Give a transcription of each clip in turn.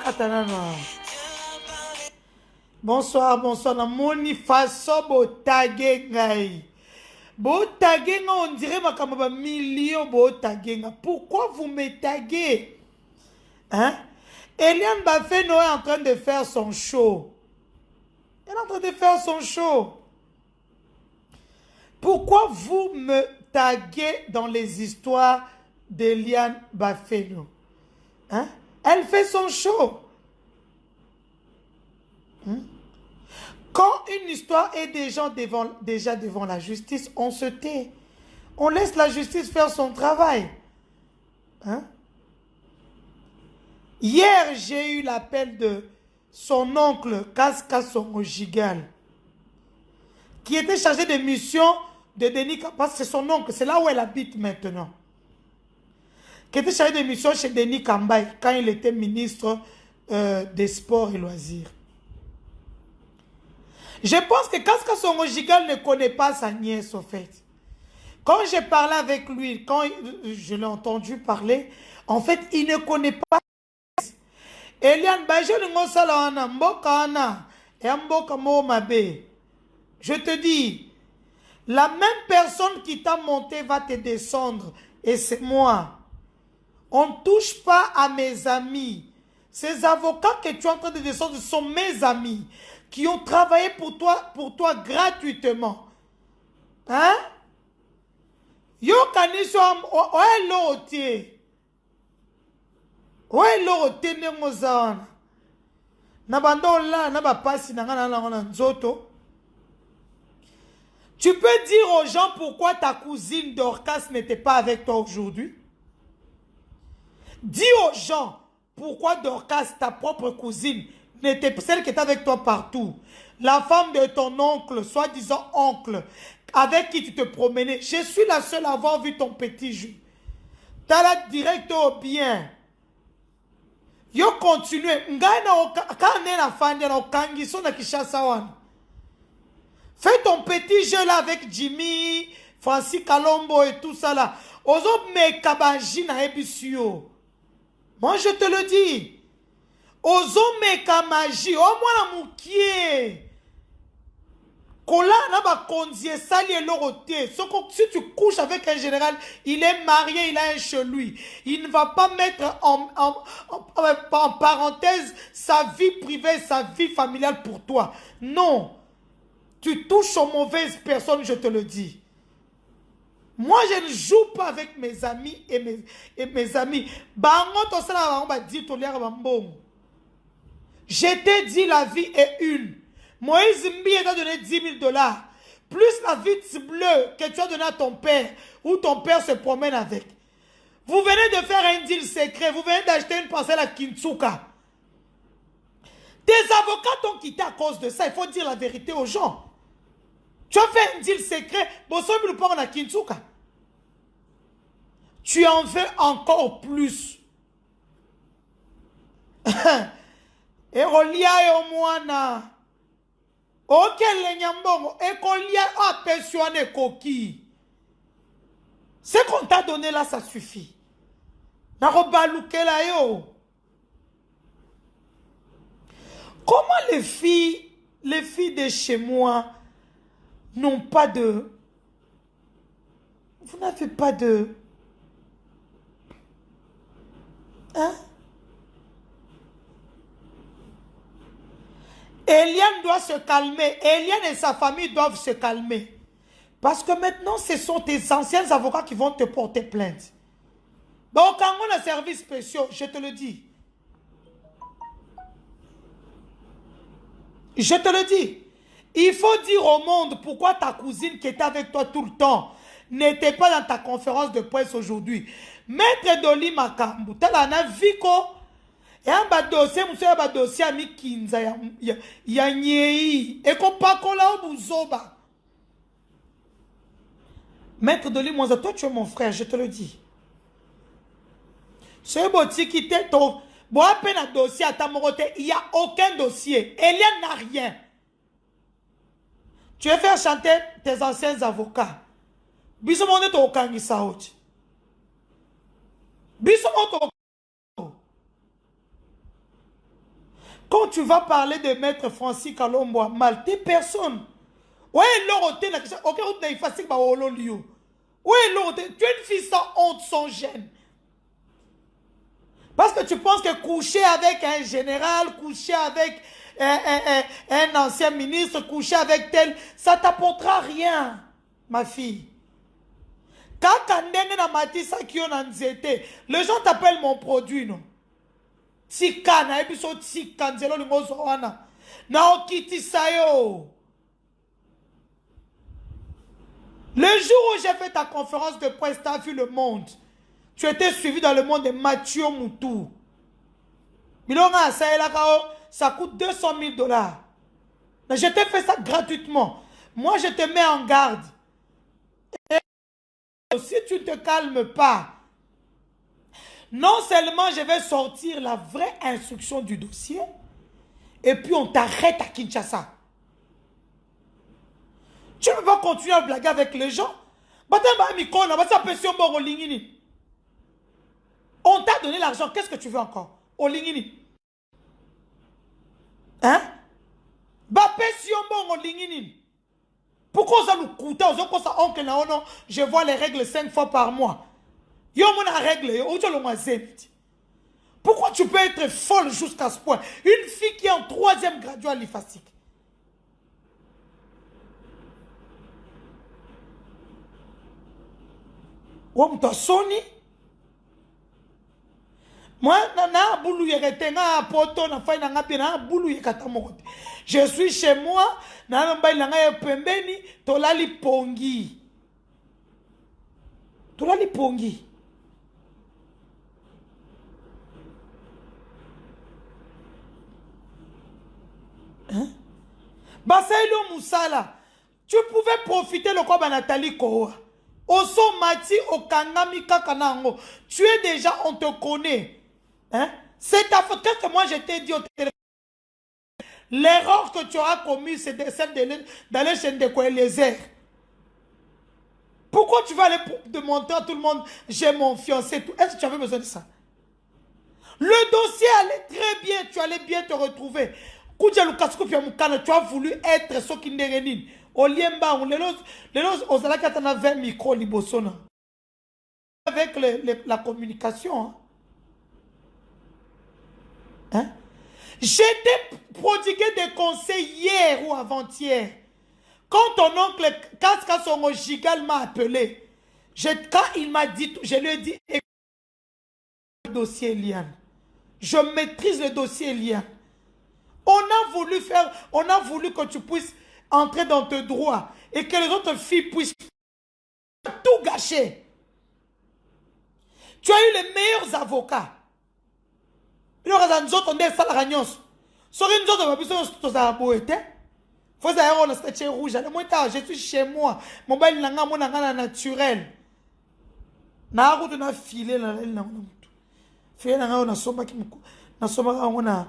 Attends. Bonsoir, bonsoir. Na moni faso botagengai. Botagenga, on dirait ma kamaba million botagenga. Pourquoi vous me taguez? Hein? Eliane Bafeno est en train de faire son show. Elle est en train de faire son show. Pourquoi vous me taguez dans les histoires d'Eliane Bafeno? Hein? Elle fait son show. Hein? Quand une histoire est déjà devant la justice, on se tait. On laisse la justice faire son travail. Hein? Hier, j'ai eu l'appel de son oncle Kaska Songojigal, qui était chargé de mission de Denis, parce que c'est son oncle, c'est là où elle habite maintenant, qui était chargé de mission chez Denis Kambaye quand il était ministre des Sports et Loisirs. Je pense que Kaska Songojigal ne connaît pas sa nièce, au fait. Quand j'ai parlé avec lui, quand je l'ai entendu parler, en fait, il ne connaît pas. Eliane je te dis, la même personne qui t'a monté va te descendre, et c'est moi. On ne touche pas à mes amis. Ces avocats que tu es en train de descendre sont mes amis qui ont travaillé pour toi gratuitement. Hein? Yo kaniso oe lotie. Oe lotie nengozana. Nabando la naba pasi na nzoto. Tu peux dire aux gens pourquoi ta cousine Dorcas n'était pas avec toi aujourd'hui? Dis aux gens pourquoi Dorcas, ta propre cousine, n'était pas celle qui était avec toi partout. La femme de ton oncle, soi-disant oncle, avec qui tu te promenais. Je suis la seule à avoir vu ton petit jeu. T'as la direct au bien. Yo continue. Fais ton petit jeu là avec Jimmy, Francis Kalombo et tout ça là. Ozo me kabaji na ebisio. Moi je te le dis. Ozo me kamaji. O moi la moukie. Kola na ba konzie sali et loroté. Si tu couches avec un général, il est marié, il a un chez lui. Il ne va pas mettre en parenthèse sa vie privée, sa vie familiale pour toi. Non. Tu touches aux mauvaises personnes, je te le dis. Moi, je ne joue pas avec mes amis et mes amis. Je t'ai dit la vie est une. Moïse Mbi t'a donné 10 000 $. Plus la vitre bleue que tu as donnée à ton père, ou ton père se promène avec. Vous venez de faire un deal secret. Vous venez d'acheter une parcelle à Kintsuka. Tes avocats t'ont quitté à cause de ça. Il faut dire la vérité aux gens. Tu as fait un deal secret. Tu en veux encore plus. Et Rolia et Omoana. Ok, les nyambongo. Et Rolia a pensionné Koki. Ce qu'on t'a donné là, ça suffit. Comment les filles de chez moi n'ont pas de... Vous n'avez pas de... Hein? Eliane doit se calmer. Eliane et sa famille doivent se calmer. Parce que maintenant, ce sont tes anciens avocats qui vont te porter plainte. Donc, quand on a service spécial, je te le dis. Je te le dis. Il faut dire au monde pourquoi ta cousine qui était avec toi tout le temps n'était pas dans ta conférence de presse aujourd'hui. Maître Doli Makambu, tu as un viko. Et un dossier, un dossier à Mikinza, ya nyei. Et qu'on pas là au bouzoba. Maître Doli Mouza, toi tu es mon frère, je te le dis. Ce boti qui t'est ton. Bon, à peine un dossier à ta moroté, il n'y a aucun dossier. Eliane n'a rien. Tu veux faire chanter tes anciens avocats. Bissomonde to kangi saouti. Bissomonde to. Quand tu vas parler de Maître Francis Kalombo à mal, t'es personne. Ouais, l'oroté, aucun autre n'a effacé que Ololio. Ouais, l'oroté, tu es une fille sans honte, sans gêne. Parce que tu penses que coucher avec un général, coucher avec un ancien ministre, coucher avec tel, ça t'apportera rien, ma fille. Les gens t'appellent mon produit, non? Tika na ebiso tika nzelo lingozo wana. Na okiti sayo. Le jour où j'ai fait ta conférence de presse, tu as vu le monde. Tu étais suivi dans le monde de Mathieu Moutou. Milonga ça coûte 200 000 $. Je t'ai fait ça gratuitement. Moi, je te mets en garde. Et si tu ne te calmes pas, non seulement je vais sortir la vraie instruction du dossier, et puis on t'arrête à Kinshasa. Tu ne peux pas continuer à blaguer avec les gens. On t'a donné l'argent, qu'est-ce que tu veux encore? Hein? Pourquoi ça nous coûte? Je vois les règles 5 fois par mois. Pourquoi tu peux être folle jusqu'à ce point? Une fille qui est en 3e graduat lymphatique. Moi, je suis chez moi, tolali pongi. Tolali pongi. Hein? Basailo Moussala, tu pouvais profiter le quoi Nathalie Koa. Oso Mati Okangami Kakanango. Tu es déjà, on te connaît. Hein? C'est ta faute. Qu'est-ce que moi je t'ai dit au téléphone? L'erreur que tu auras commise, c'est celle d'aller chez les airs. Pourquoi tu vas aller demander à tout le monde, j'ai mon fiancé? Est-ce que tu avais besoin de ça? Le dossier allait très bien, tu allais bien te retrouver. Tu as voulu être ce qui n'est rien. Oliemba, on s'est là 20 micros libosona. Avec la communication. Hein? J'étais prodigué des conseils hier ou avant-hier. Quand ton oncle Kaskasongo Gigal m'a appelé, quand il m'a dit, je lui ai dit, le dossier Eliane. Je maîtrise le dossier Eliane. On a voulu que tu puisses entrer dans tes droits et que les autres filles puissent tout gâcher. Tu as eu les meilleurs avocats. Il y aura des autres qui ont je suis chez moi. Mobile nanga naturel. Na route na filé la na filé na na somba ki na somba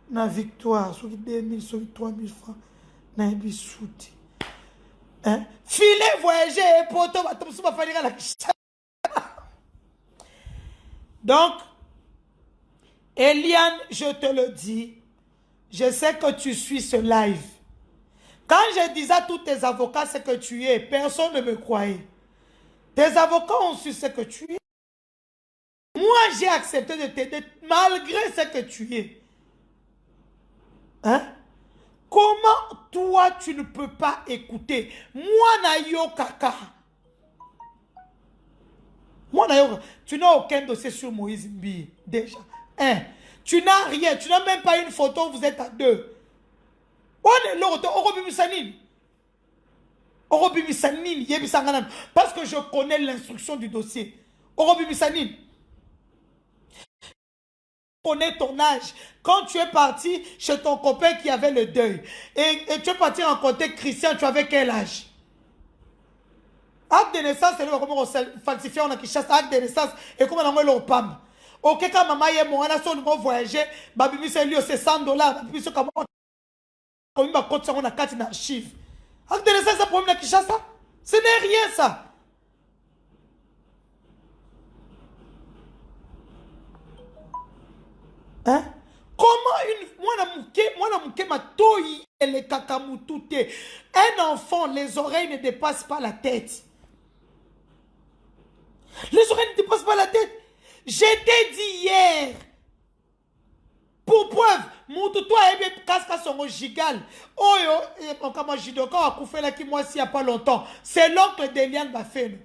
na victoire sur 2000 sur 3000 francs na bisouti. Hein? Filet voyager poto ba falira la. Donc Eliane, je te le dis, je sais que tu suis ce live. Quand je disais à tous tes avocats ce que tu es, personne ne me croyait. Tes avocats ont su ce que tu es. Moi, j'ai accepté de t'aider malgré ce que tu es. Hein? Comment toi, tu ne peux pas écouter? Moi, na yo kaka. Moi, na yo, tu n'as aucun dossier sur Moïse Mbi, déjà. Hein? Tu n'as rien, tu n'as même pas une photo, vous êtes à deux. Parce que je connais l'instruction du dossier. Je connais ton âge. Quand tu es parti chez ton copain qui avait le deuil, et tu es parti rencontrer Christian, tu avais quel âge? Acte de naissance, c'est comment on falsifie, on a qui chasse acte de naissance, et comment on a le PAM. Ok, quand maman est mon ana son voyager, babi c'est lui c'est $100, babi c'est comment on va compter on a 4 archives. Acte de naissance ça problème qui chasse ça? Ce n'est rien ça. Hein? Moi, ma toyi et les kakamutute. Un enfant, les oreilles ne dépassent pas la tête. Les oreilles ne dépassent pas la tête. Je t'ai dit hier. Pour preuve, mon toi est casque son gigal. Oh yo, comme Jidoka a coupé là qui moi s'il n'y a pas longtemps. C'est l'oncle d'Eliane Bafeno.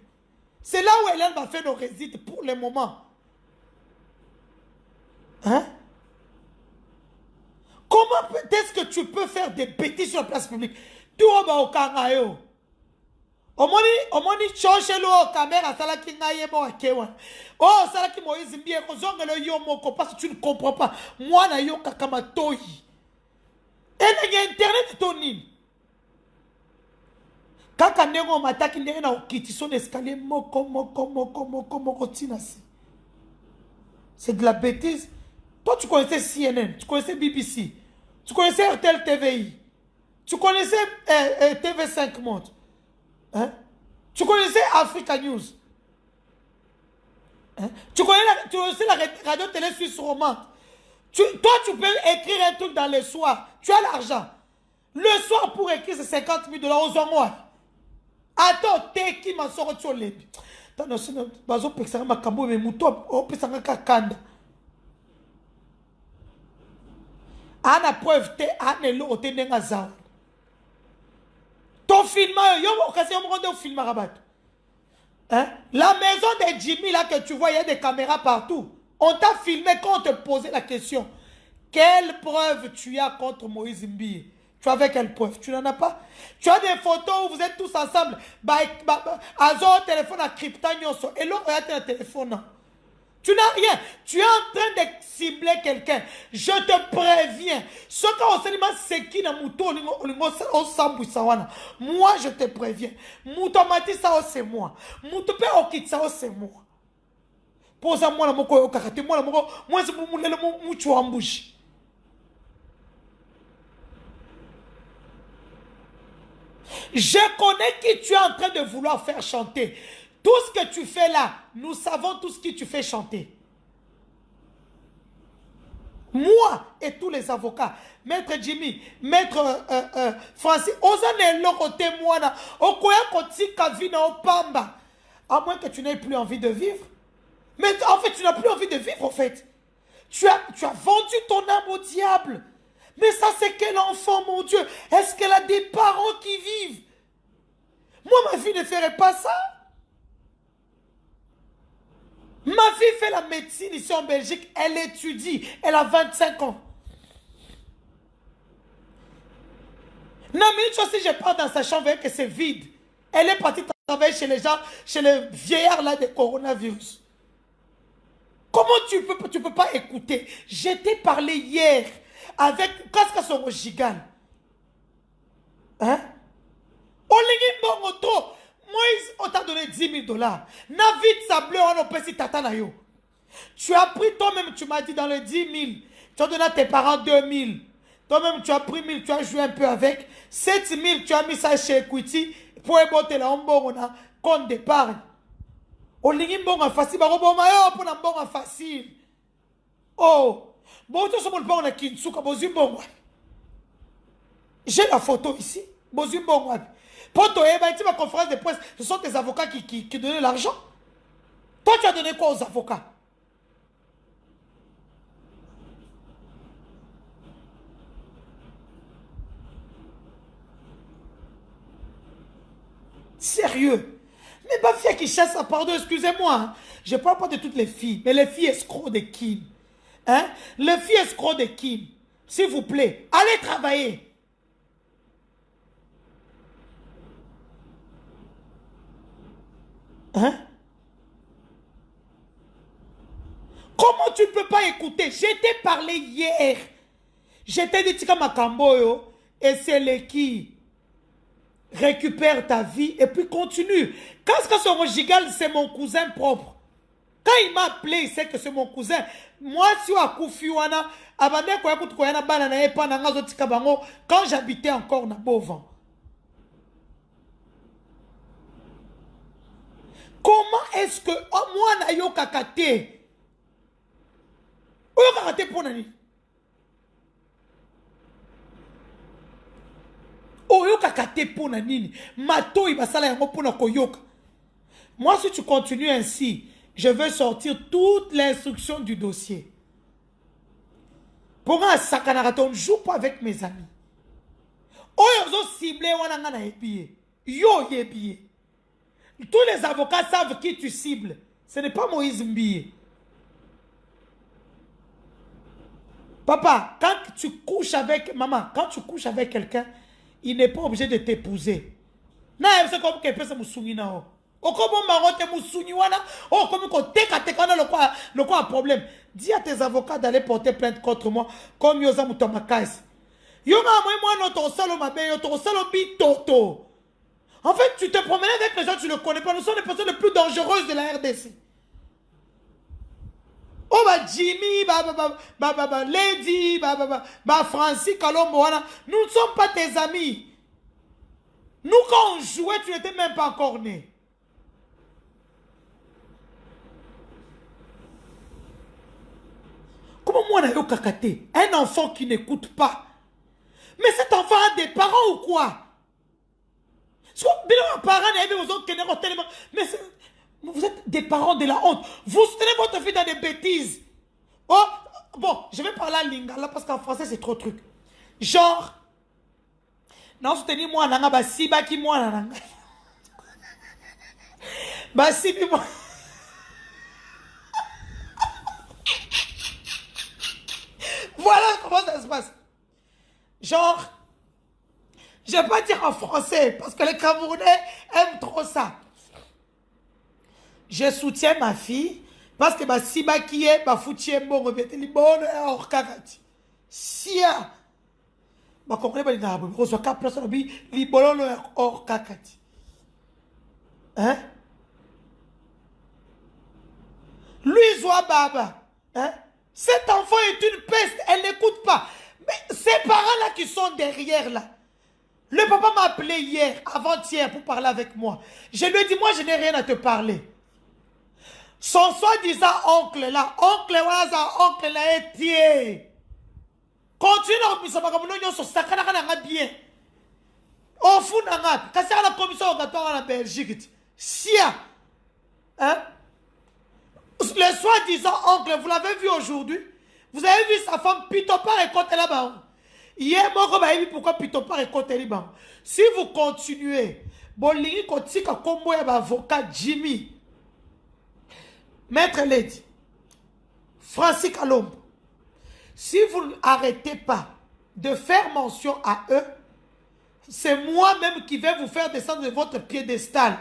C'est là où Eliane Bafeno réside pour le moment. Hein? Comment est-ce que tu peux faire des bêtises sur la place publique? Tu vas au Kangayo. Omoni change l'eau caméra sala ki ngaye mo akewa. Oh sala ki Moïse mbie ko zonga le yo moko parce que tu ne comprends pas. Moi na yo kakama toyi. Et il y a internet toni. Kaka nengo mataki ndenge na okiti son escalier moko tinasi. C'est de la bêtise. Toi tu connaissais CNN, tu connaissais BBC, tu connaissais RTL TVI, tu connaissais TV5 Monde. Hein? Tu connaissais Africa News. Hein? Tu connaissais la radio télé suisse romande. Toi, tu peux écrire un truc dans le soir. Tu as l'argent. Le soir, pour écrire, c'est 50 000 $ aux mois. Attends, t'es qui m'a sorti sur les... Attends, bazo pexanga makambo mais muto o pesanga kakanda. Ana preuve te anelo o tenenga za. Ton film, hein? La maison de Jimmy là que tu vois, il y a des caméras partout. On t'a filmé quand on te posait la question. Quelle preuve tu as contre Moïse Mbi? Tu avais quelle preuve? Tu n'en as pas? Tu as des photos où vous êtes tous ensemble. Azo téléphone à Cryptanioso. Et l'autre a un téléphone. Tu n'as rien. Tu es en train de cibler quelqu'un. Je te préviens. Ce qu'on se dit, c'est qui na mouton au sambu sawana. Moi, je te préviens. Mouton mati sao c'est moi. Mouton pe okit sao c'est moi. Posa moi la moko yo kakati moi la moko moi c'est pour le mouchu en bouche. Je connais qui tu es en train de vouloir faire chanter. Tout ce que tu fais là, nous savons tout ce que tu fais chanter. Moi et tous les avocats, Maître Jimmy, Maître Francis, osane lokote mwana, okoya koti kavina opamba. À moins que tu n'aies plus envie de vivre. Mais en fait, tu n'as plus envie de vivre en fait. Tu as vendu ton âme au diable. Mais ça, c'est quel enfant, mon Dieu? Est-ce qu'elle a des parents qui vivent? Moi, ma fille ne ferait pas ça. Ma fille fait la médecine ici en Belgique. Elle étudie. Elle a 25 ans. Non, mais une chose, si je pars dans sa chambre et que c'est vide, elle est partie travailler chez les gens, chez les vieillards là de coronavirus. Comment tu peux pas écouter? Je t'ai parlé hier avec Casca son gigal. Hein? Moïse, on t'a donné 10 000 $. Navid Sablé, on a payé tata na yo. Tu as pris toi-même, tu m'as dit dans les 10 000. Tu as donné à tes parents 2 000. Toi-même, tu as pris 1000, tu as joué un peu avec. 7 000, tu as mis ça chez Equity pour éboter la on compte d'épargne. Oh, l'ingimbonga facile, baroboma yo pour na mbonga facile. Oh, bon, tu sais mon na kinsuka bozimbonga. J'ai la photo ici, bozimbonga. Poto tu ma conférence de presse, ce sont tes avocats qui donnaient l'argent. Toi, tu as donné quoi aux avocats? Sérieux? Mais ma fille qui chasse à pardon, excusez-moi. Hein. Je ne parle pas de toutes les filles, mais les filles escrocs de Kim. Hein? Les filles escrocs de Kim. S'il vous plaît, allez travailler. Hein? Comment tu ne peux pas écouter? Je t'ai parlé hier. Je t'ai dit Tika Makamboyo et c'est les qui récupère ta vie et puis continue. Quand son gigal, c'est mon cousin propre. Quand il m'a appelé, il sait que c'est mon cousin. Moi, si à Koufiwana, quand j'habitais encore na Beauvant. Comment est-ce que moi na yo kakate? Oyo kakate pour nani? Oyoka kate pona nini. Mato ibasala yango pona koyoka. Moi, si tu continues ainsi, je vais sortir toutes les instructions du dossier. Pour un sakanarato, on ne joue pas avec mes amis. Oyo ciblé wana na ebiye. Yo yebiye. Tous les avocats savent qui tu cibles. Ce n'est pas Moïse Mbiye. Papa, quand tu couches avec maman, quand tu couches avec quelqu'un, il n'est pas obligé de t'épouser. Non, c'est comme quelqu'un se moussouni na. O comme marote moussouni wana, o comme ko teka teka na le quoi problème. Dis à tes avocats d'aller porter plainte contre moi comme yoza mutomakasi. Yo moi notre solo mabe, yo ton solo bi toto. En fait, tu te promènes avec les gens, tu ne connais pas. Nous sommes les personnes les plus dangereuses de la RDC. Oh, bah Jimmy, Lady, Francis Kalombo, nous ne sommes pas tes amis. Nous, quand on jouait, tu n'étais même pas encore né. Comment moi, on a eu kakate? Un enfant qui n'écoute pas. Mais cet enfant a des parents ou quoi? Mais vous êtes des parents de la honte. Vous soutenez votre fille dans des bêtises. Oh, bon, je vais parler à lingala parce qu'en français c'est trop truc. Genre, non, soutenez moi, nanga basiba qui moi nanga. Basibi moi. Voilà comment ça se passe. Genre, je ne vais pas dire en français parce que les Camerounais aiment trop ça. Je soutiens ma fille parce que si ma qui est ma foutier bon li bon or kakati. Sia. Ma comprenez pas les arabes. Reçoit cap place li bon or kakati. Hein? Lui Zoa Baba. Hein? Cet enfant est une peste, elle n'écoute pas. Mais ces parents-là qui sont derrière là. Le papa m'a appelé hier, avant-hier, pour parler avec moi. Je lui ai dit, moi, je n'ai rien à te parler. Son soi-disant oncle là, oncle là est tié. Continue à faire ça, bien. Au fond, quand c'est la commission obligatoire en Belgique, Sia, hein? Le soi-disant oncle, vous l'avez vu aujourd'hui? Vous avez vu sa femme Pitopa et côté là-bas? Hier, moi, pourquoi Pitopa et côté là-bas? Si vous continuez, Bolingi Kotika Kombo et avocat Jimmy, Maître Lady, Francis Kalombo, si vous n'arrêtez pas de faire mention à eux, c'est moi-même qui vais vous faire descendre de votre piédestal.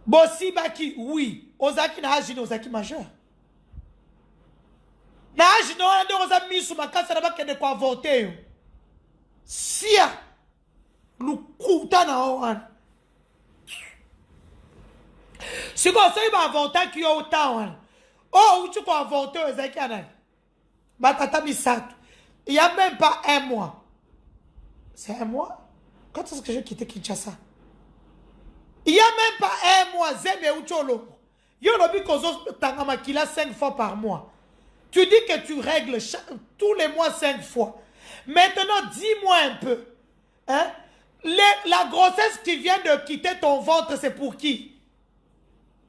Bossi Baki, oui. Ozaki na Ajino, Ozaki majeur. Na Ajino, on a mis sur ma casse, là-bas, qu'il y a de quoi voter. Sia, le kouta na oran. Si vous avez un voter qui est autant, oh, où tu peux voter, Ozaki Anan. Batata Misato. Il n'y a même pas un mois. C'est un mois? Quand est-ce que j'ai quitté Kinshasa? Il n'y a même pas un mois, Zeme Ucholo. Yolobi Kozo Tangamakila 5 fois par mois. Tu dis que tu règles tous les mois 5 fois. Maintenant, dis-moi un peu. Hein? La grossesse qui vient de quitter ton ventre, c'est pour qui?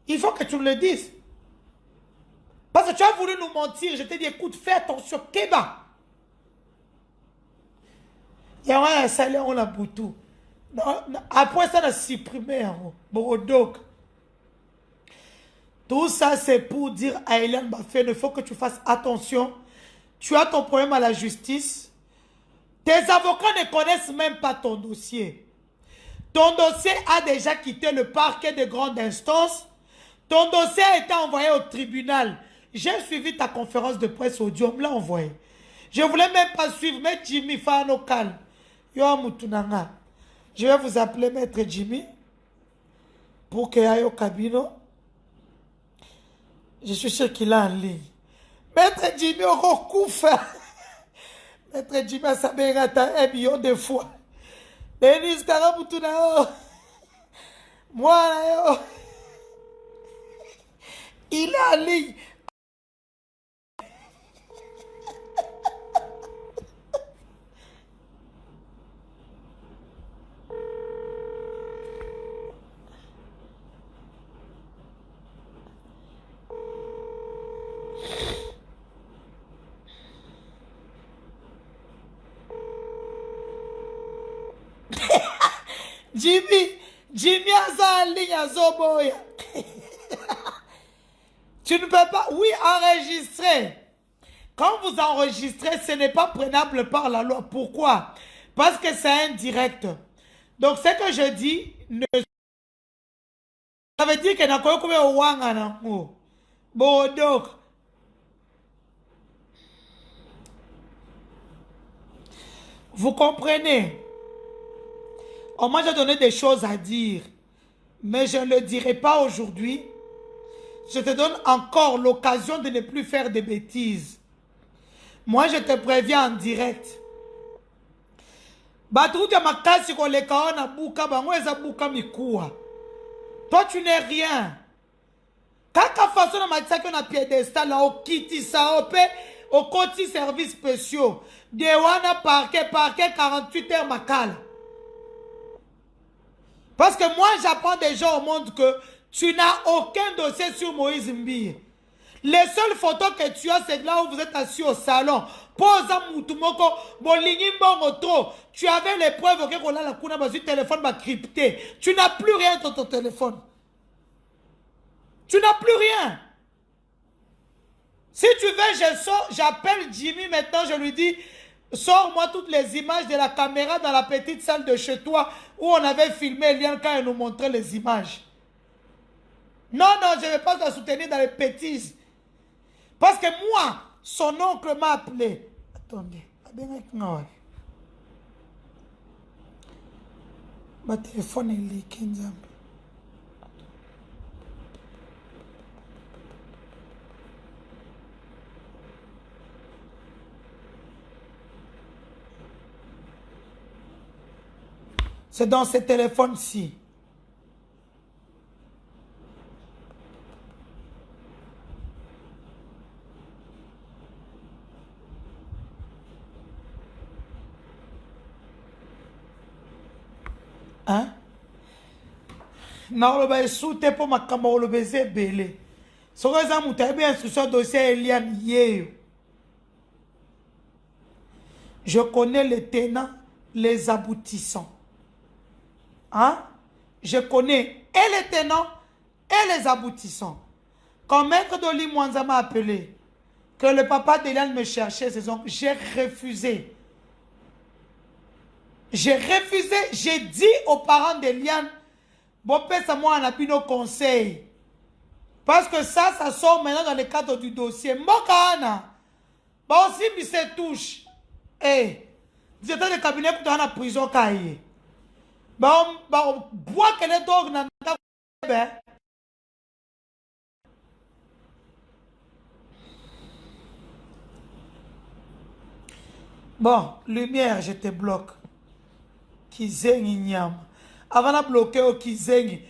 Il faut que tu me le dises. Parce que tu as voulu nous mentir. Je t'ai dit, écoute, fais attention. Keba. Il y a un salaire, on l'a boutou. Après ça, on a supprimé. Tout ça, c'est pour dire à Hélène Bafé, il faut que tu fasses attention. Tu as ton problème à la justice. Tes avocats ne connaissent même pas ton dossier. Ton dossier a déjà quitté le parquet de grande instance. Ton dossier a été envoyé au tribunal. J'ai suivi ta conférence de presse audio, on me l'a envoyé. Je ne voulais même pas suivre, mais Jimmy, Fano calme. Yo Moutunanga. Je vais vous appeler Maître Jimmy pour qu'il aille au cabinet. Je suis sûr qu'il est en ligne. Maître Jimmy au recouvre. Maître Jimmy a sa mère un million de fois. Denis Karamoutunao. Moi, il est en ligne. Jimmy a en ligne à Zoboya. Tu ne peux pas, oui, enregistrer. Quand vous enregistrez, ce n'est pas prenable par la loi. Pourquoi? Parce que c'est indirect. Donc, ce que je dis, ça veut dire que n'a pas comme au wanga. Bon, donc, vous comprenez? On m'a déjà donné des choses à dire, mais je ne le dirai pas aujourd'hui. Je te donne encore l'occasion de ne plus faire de bêtises. Moi, je te préviens en direct. Toi, tu n'es rien. Kaka façon na matisa qu'on a piédestal là, au kiti ça, au côté services spéciaux. De wana parquet 48 heures makala. Parce que moi, j'apprends des gens au monde que tu n'as aucun dossier sur Moïse Mbie. Les seules photos que tu as, c'est là où vous êtes assis au salon. Pose à Moutoumoko, tu avais les preuves que la kuna sur téléphone va crypté. Tu n'as plus rien dans ton téléphone. Tu n'as plus rien. Si tu veux, j'appelle Jimmy maintenant, je lui dis, sors-moi toutes les images de la caméra dans la petite salle de chez toi où on avait filmé Lian quand il nous montrait les images. Non, je ne vais pas te soutenir dans les bêtises. Parce que moi, son oncle m'a appelé. Attendez. Ma téléphone est liqué. C'est dans ce téléphone-ci. Hein? Non, le soute pour ma caméra, le baiser belé. Ce que ça m'a dit, instruction dossier Eliane Yeo. Je connais les tenants, les aboutissants. Hein? Je connais et les tenants et les aboutissants. Quand Maître Doli Mwanza m'a appelé, que le papa d'Eliane me cherchait, j'ai refusé. J'ai refusé, j'ai dit aux parents d'Eliane, bon, ça moi on a pris nos conseils. Parce que ça sort maintenant dans le cadre du dossier. Mokana, bon, si il se touche, j'étais le cabinet pour dans la prison cahier. Bon, bois qu'elle est donc dans la bon, lumière, je te bloque. Kizengi nyam. Avant de bloquer au Kizengi,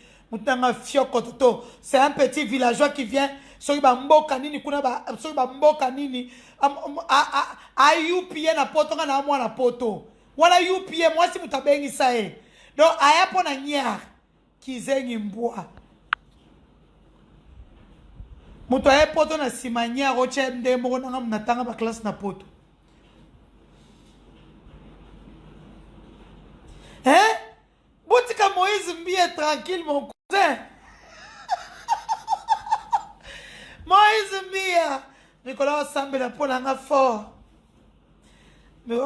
c'est un petit villageois qui vient. Soiba mboka nini kuna ba soiba mboka nini a UPA na poto na mwa na poto. Wala UPA moi si mutabengi sae. Donc aya pona nyar Kizengi mbwa. Muto aya poto na simanya roche mde moko na mnatanga ba classe na poto. Hein? Boutika Moïse Mbie est tranquille, mon cousin. Moïse Mbie. Nicolas Sambela Polanga fort. Le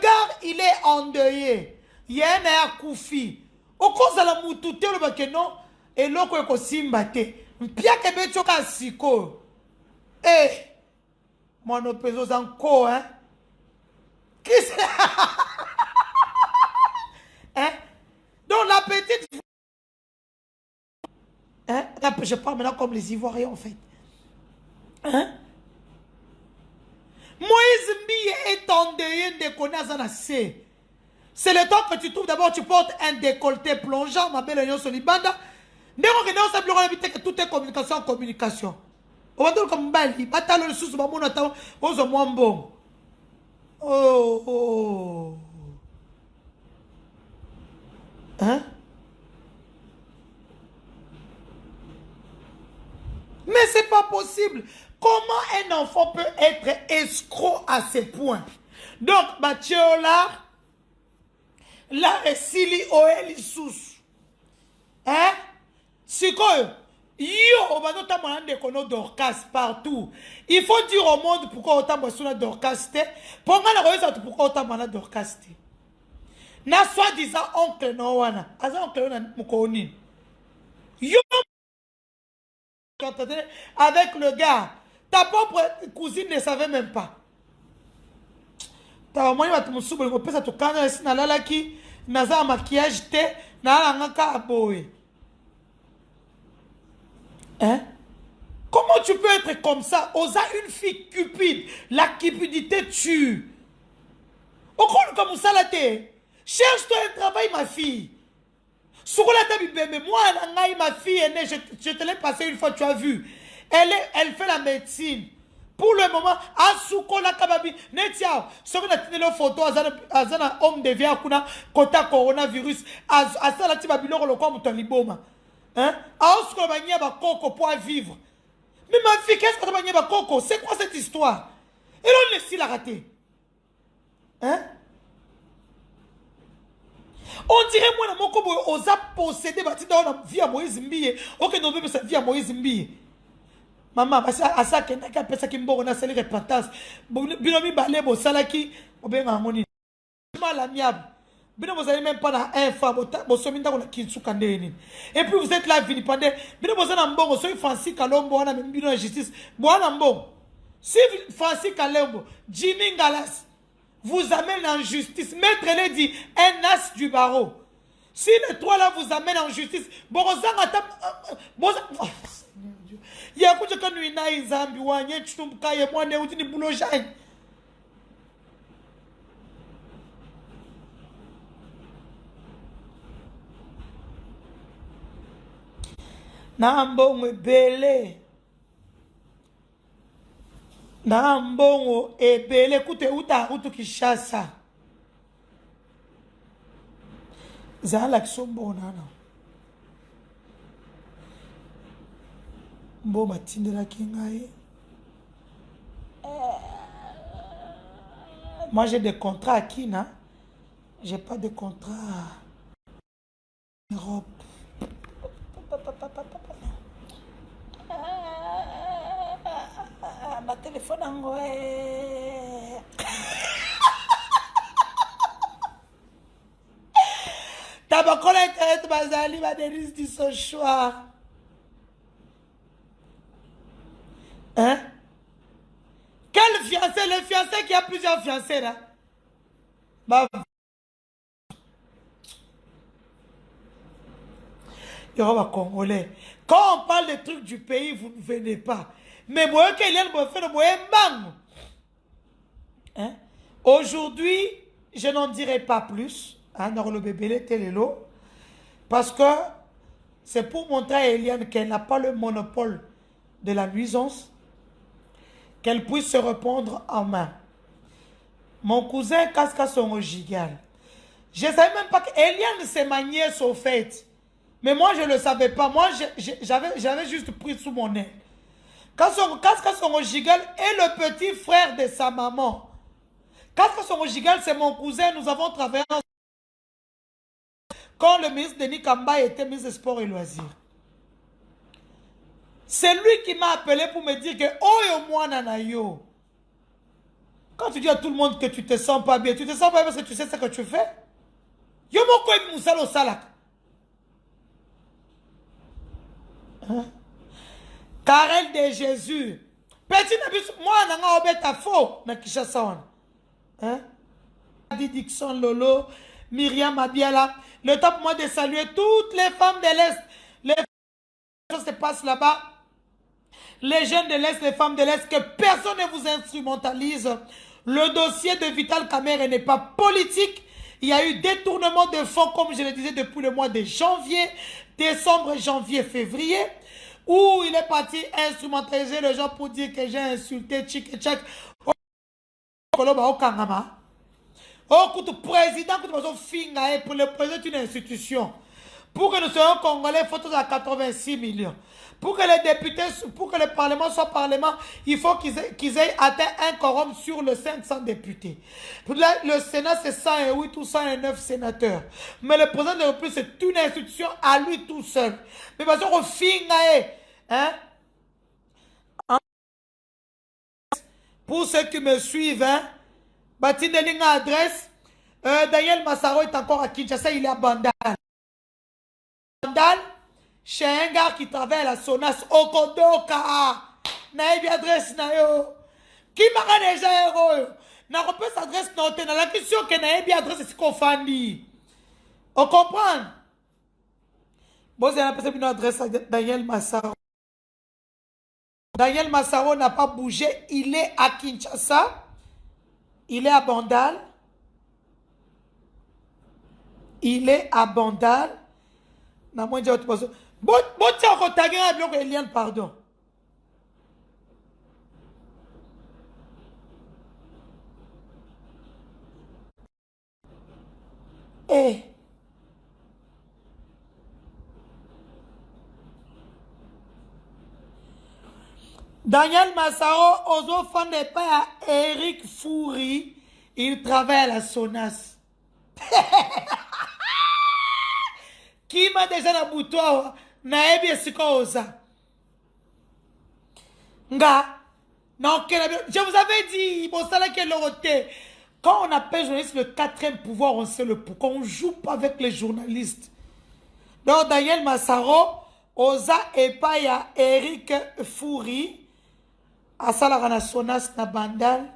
gars, il est endeuillé. Il y a un air koufi. Au cause de la moutouté, le bakeno, et l'autre est aussi mbaté. Pia kebe choka siko. Eh, mon opéso zanko, hein? Qui c'est? Hein? Donc la petite... Hein? Là, je parle maintenant comme les Ivoiriens en fait. Hein? Moïse Mbie est endeuillé de connaître. C'est le temps que tu trouves d'abord, tu portes un décolleté plongeant, ma belle Union Solibanda. Que tout est communication en communication. On va dire comme Bali, bataille le sous mon attend, aux moins bon. Oh. Hein? Mais c'est pas possible. Comment un enfant peut être escroc à ce point? Donc, Mathieu là, là esili oeli lisusu. Hein? Sikoyo, yo obano tamona ndekono Dorcas partout. Il faut dire au monde pourquoi autant boisson Dorcas te. Ponga na koyesa pourquoi autant mona Dorcas te. Na soi-disant oncle no wana. Aza oncle na mukoni. Yo avec le gars, ta propre cousine ne savait même pas. Ta maman va te moussoubler, on peut ça te canner si na la qui naza maquillage te na la ngaka aboé. Hein? Comment tu peux être comme ça? Osa une fille cupide, la cupidité tue. Au compte comme ça la tête. Cherche-toi un travail ma fille. Moi, ma fille est née, je te l'ai passé une fois, tu as vu. Elle fait la médecine. Pour le moment, Asuko la kababi, netia, ce qu'on a tenu la photo, azana homme devient akuna kota coronavirus, azala tiba biloko le comme ton liboma. Hein? Asuko banya ba koko pour vivre. Mais ma fille, qu'est-ce que tu banya ba koko? C'est quoi cette histoire? Et on laisse la rater. Hein? On dirait moi mon kobo osa posséder bati dans la vie à Moïse Mbiye. OK, non mais sa vie à Moïse Mbiye. Maman, asa kenda ka pesa ki mboko na sali repentance. Binomi balé bo salaki obenga ngoni. Mal amiable. Bino vous allez même pas dans un fa bo somi ndako na kinsuka ndeni. Et puis vous êtes là vini pendant bino bo sana mbongo so Francis Kalombo wana même bino justice. Bwana mbongo. Si Francis Kalombo, Jimmy Ngalas vous amène en justice. Maître l'a dit, un as du barreau. Si les trois là vous amènent en justice, il y a beaucoup de gens qui ont Zambi, Wanye, Chumka, et moi, Néoudi, Boulojay. Nambongo belé. Nambongo ebele. Écoutez, où t'as route qui chasse ça? Zala qui sont bons, non? Bon, ma tindra kingaye. Moi, j'ai des contrats à Kina. J'ai pas de contrat en Europe. Ma téléphone en ouais. Tabakola internet bazali va déris du son choix. Hein? Quel fiancé? Le fiancé qui a plusieurs fiancés là. Bah. Yoruba Congolais. Quand on parle des trucs du pays, vous ne venez pas. Mais moi, hein? Aujourd'hui, je n'en dirai pas plus. Hein, dans le bébé, télélo. Parce que c'est pour montrer à Eliane qu'elle n'a pas le monopole de la nuisance. Qu'elle puisse se répondre en main. Mon cousin Kaska son gigal. Je ne savais même pas qu'Eliane s'est maniée au fait. Mais moi, je ne le savais pas. Moi, j'avais juste pris sous mon nez. Kaska son gigal est le petit frère de sa maman. Kaska son gigal, c'est mon cousin. Nous avons travaillé ensemble quand le ministre Denis Kamba était ministre des Sports et Loisirs. C'est lui qui m'a appelé pour me dire que oh yo moi nanayo. Quand tu dis à tout le monde que tu te sens pas bien, tu te sens pas bien parce que tu sais ce que tu fais. Yo mo ko musalo salak. Hein? Karel de Jésus. Petit nabis moi nanga obeta faux na Kishasa wana. Hein? Adi Dixon Lolo, Myriam Abiala. Le temps pour moi de saluer toutes les femmes de l'Est. Les choses se passent là-bas. Les jeunes de l'Est, les femmes de l'Est, que personne ne vous instrumentalise. Le dossier de Vital Kamerhe n'est pas politique. Il y a eu détournement de fonds, comme je le disais, depuis le mois de janvier, décembre, janvier, février, où il est parti instrumentaliser les gens pour dire que j'ai insulté Tchik et Tchak. Oh, écoute, président, pour le président est une institution. Pour que nous soyons Congolais, il faut tous à 86 millions. Pour que les députés, pour que le Parlement soit Parlement, il faut qu'ils aient atteint un quorum sur les 500 députés. Là, le Sénat, c'est 108 ou 109 sénateurs. Mais le président de la République, c'est une institution à lui tout seul. Mais parce qu'on finit, hein? Pour ceux qui me suivent, hein? Batindelinga adresse. Daniel Massaro est encore à Kinshasa, il est à Bandal. Bandal, chez un gars qui travaille à la Sonas, Okodoka. Naïbi adresse nayo. Qui m'a déjà héros? N'a pas s'adresse note. Dans la question que Naïbi adresse, c'est ce qu'on fait. On comprend? Bon, c'est une adresse à Daniel Massaro. Daniel Massaro n'a pas bougé. Il est à Kinshasa. Il est à Bandal. Il est à Bandal. Na moi j'ai bon tiens on t'a gagné bien Eliane pardon. Eh Daniel Massaro aux enfants n'est pas à Eric Foury, il travaille à la Sonas. Qui m'a déjà na boutoir naebi esiko oza. Nga non, je vous avais dit, bon, ça là qui est l'oroté. Quand on appelle journaliste le quatrième pouvoir, on sait le pourquoi. On ne joue pas avec les journalistes. Donc, Daniel Massaro, Oza et pas il y a Eric Foury, à Salarana Sonas, na Bandal,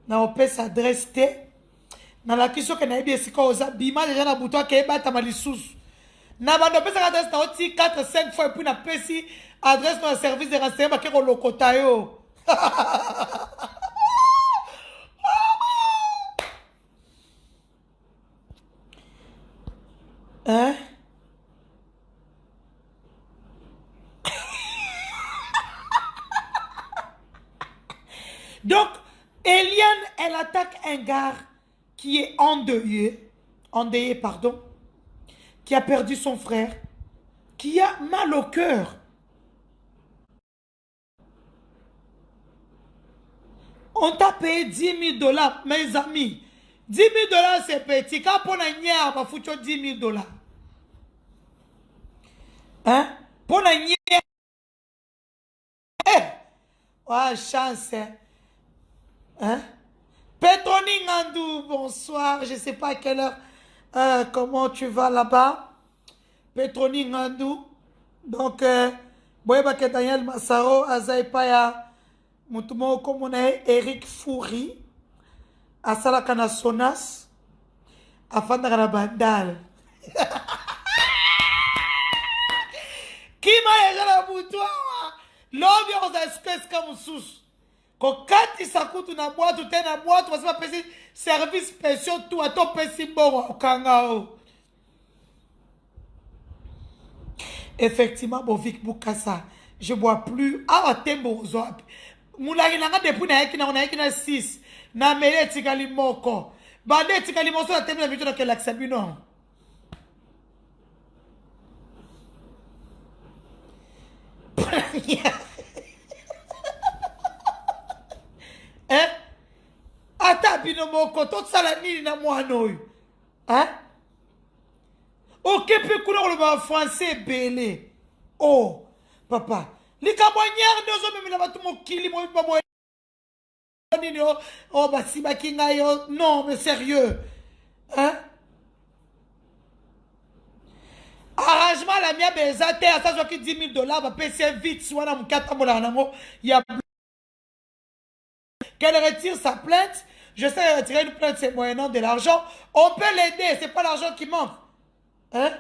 na Opé s'adresse té. Dans la question que Naïbi Esika Oza, Bima déjà na bouton qui est battu à Malisous. Na bande Opé s'adresse na oti 4-5 fois et puis na Pessi adresse dans le service de renseignement qui est au Lokotayo. Hein? Donc, Eliane, elle attaque un gars qui est endeuillé, pardon, qui a perdu son frère, qui a mal au cœur. On t'a payé 10 000 $, mes amis. 10 000 $ c'est petit. Quand on a nié, on va foutre 10 000 $. Hein? Pour la nié. Oh, chance. Hein? Petroni Ngandou, bonsoir. Je ne sais pas à quelle heure, comment tu vas là-bas. Petroni Ngandou. Donc, Boyeba Daniel Massaro, Azaipaya, Moutumo Komone, Eric Foury, Asalakana Sonas, Afandara Bandal. Qui m'a déjà la boutoir? L'homme, on a espèce comme sous. Quand il s'acoute une boîte, ou une boîte, on va passer service spécial, tout à ton petit bon au Kangao. Effectivement, bon, Vic Boukassa, je ne bois plus. Ah, tembo, Moulari nanga depuis na yaki 6. Na mele tikali moko. Bande tikali moko na tembo na bitu na kelaksabinon. Hein? Ata bino moko to sala nini na mwana oyo. Hein? Ok pe kuna le français belé. Oh, papa. Likabonyar nozo memela batu mokili mo babo. Oh bah si bakinga yo. Non, mais sérieux. Hein? Arrangement la mia bezate à ça qui 10 000 $, va payer vite soit dans mon 4 mois. Il y a qu'elle retire sa plainte. Je sais retirer une plainte, c'est moyennant de l'argent. On peut l'aider, c'est pas l'argent qui manque. Hein?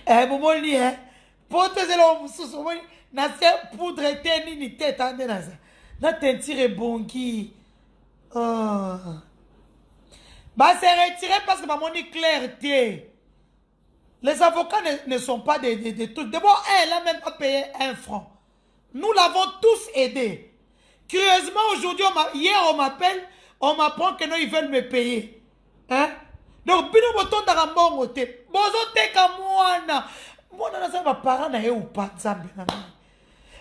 Eh, bon, hein? Pour te dire, na se poudre teni ni tête en denaza. Na tentire bonki. Oh. Bah, c'est retiré parce que maman est clarté. Les avocats ne sont pas des trucs. D'abord, elle n'a même pas payé 1 franc. Nous l'avons tous aidé. Curieusement, aujourd'hui, hier, on m'appelle, on m'apprend que non, ils veulent me payer. Hein? Donc, bino boton d'arambongo te. Bozo te ka mouana. Mouana na sa ma parent na ye ou pas nzambe na nani.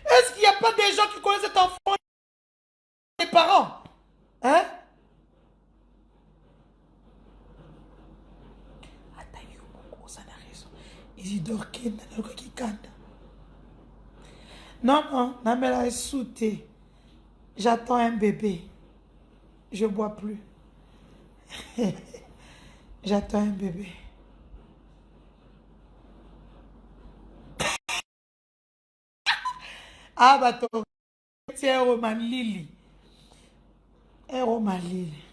Est-ce qu'il n'y a pas des gens qui connaissent cet enfant? Les parents? Hein? Atayu moko, ça n'a raison. Isidore Kenda, na qui kanda. Non, non, Namela est soutée. J'attends un bébé. Je ne bois plus. J'attends un bébé. Ah, bah, c'est un roman Lily. Un roman Lily.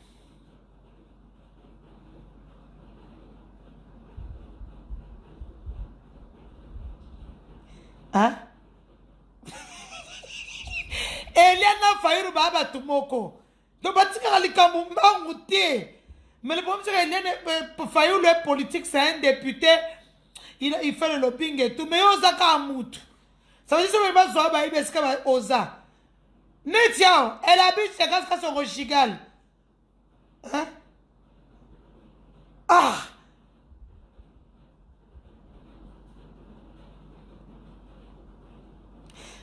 Hein? Eliana Fayuru Baba Tumoko. Donc, Batika Likamumba Mouté. Mais le problème, c'est que Eliana Fayuru, le politique, c'est un député. Il fait le lobbying et tout. Mais Osaka Amout. Ça veut dire que je vais faire Oza. Netia, elle habite chez Gaska son Rochigal. Hein? Ah!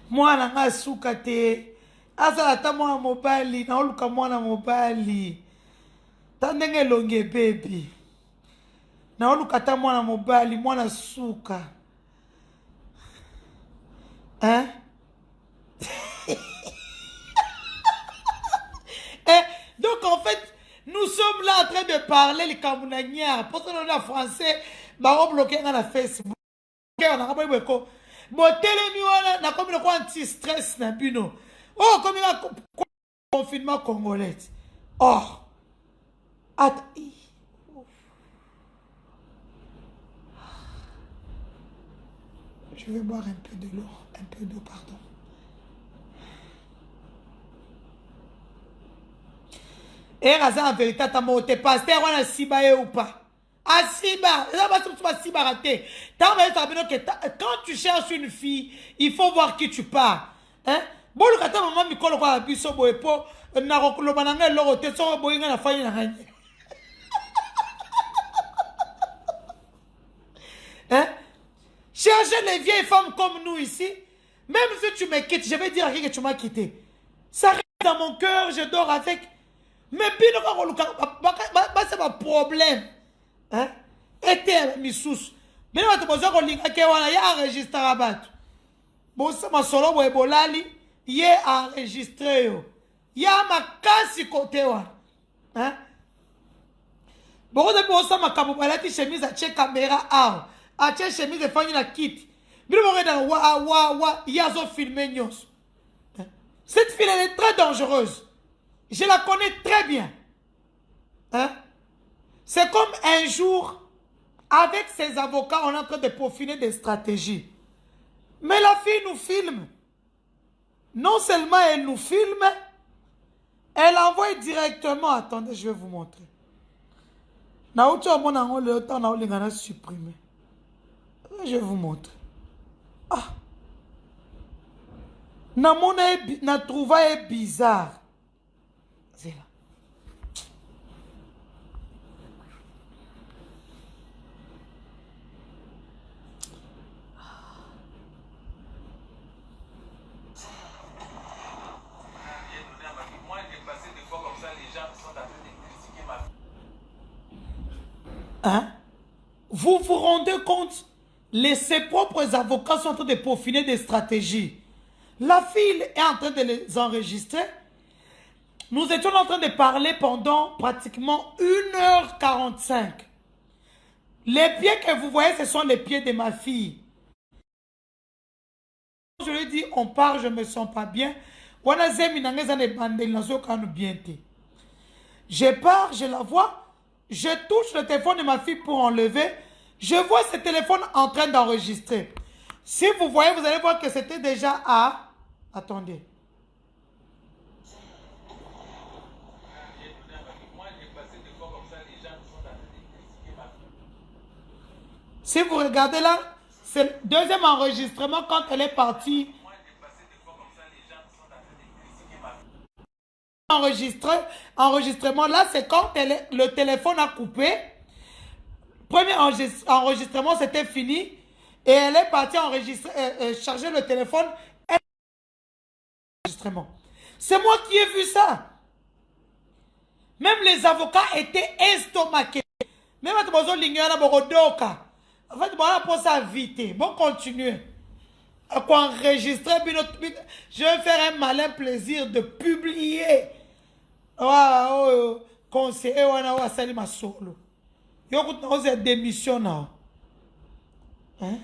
Moi, je suis soukate. Azalata mwana mobali na oluka mwana mobali tandenge longe baby na oluka ta mwana mobali mwana suka hein. Donc en fait nous sommes là en train de parler les camounanières parce que nous sommes français bah on bloqué dans la Facebook on a pas eu quoi bon telemi wana na comme le quoi anti stress na bino. Oh, comme il y a un confinement congolais. Oh. Je vais boire un peu de l'eau. Un peu d'eau, pardon. Et Raza, en vérité, t'as monté pasteur, on a Siba ou pas. Ah, Siba. Siba raté. Quand tu cherches une fille, il faut voir qui tu pars. Hein? Bon, le kata maman mikolo kwa biso boye po na rokoloba na ngai loro te so boye na fanya na ngani. Hein? Chercher les vieilles femmes comme nous ici, même si tu me quittes, je vais dire à qui que tu m'as quitté. Ça reste dans mon cœur, je dors avec. Mais bino ka c'est pas problème. Hein? Ete misous. Mais on te pose ko linga ke wana ya enregistre rabat. Bon ça ma solo boye bolali. Il est enregistré. Il y a ma casse côté. Hein? Beaucoup de personnes ma camouflage chemise à check caméra a. À check chemise de famille la kit. Mais il y a zo filmé news. Cette fille elle est très dangereuse. Je la connais très bien. Hein? C'est comme un jour avec ses avocats on est en train de peaufiner des stratégies. Mais la fille nous filme. Non seulement elle nous filme, elle envoie directement. Attendez, je vais vous montrer. Je vais vous montrer. Ah. Na trouvaille bizarre. C'est là. Hein? Vous vous rendez compte? Ses propres avocats sont en train de peaufiner des stratégies. La fille est en train de les enregistrer. Nous étions en train de parler pendant pratiquement 1h45. Les pieds que vous voyez, ce sont les pieds de ma fille. Je lui ai dit, on part, je ne me sens pas bien. Je pars, je la vois. Je touche le téléphone de ma fille pour enlever. Je vois ce téléphone en train d'enregistrer. Si vous voyez, vous allez voir que c'était déjà à... Attendez. Si vous regardez là, c'est le deuxième enregistrement quand elle est partie. enregistrement, là, c'est quand le téléphone a coupé. Premier enregistrement, c'était fini. Et elle est partie enregistrer, charger le téléphone. Enregistrement. C'est moi qui ai vu ça. Même les avocats étaient estomaqués. Même à Tomazo Lingana Borodoka. En fait, voilà pour ça vite. Bon, continuez. Enregistrer, je vais faire un malin plaisir de publier. Conseiller, on a sali ma solo. Yo, on a démission. Hein?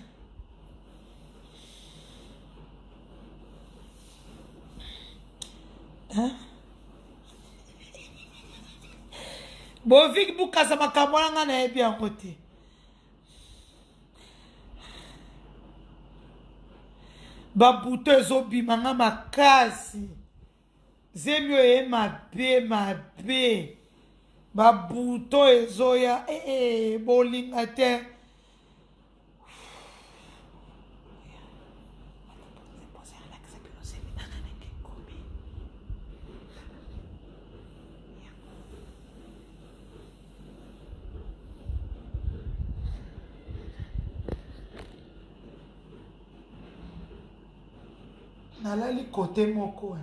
Hein? Bovik Boukasa Makamwanga na bien côté. Babuto ezobi manga makasi. Zemyo e mabe. Babuto ezoya bolinga te. Nalali côté moko.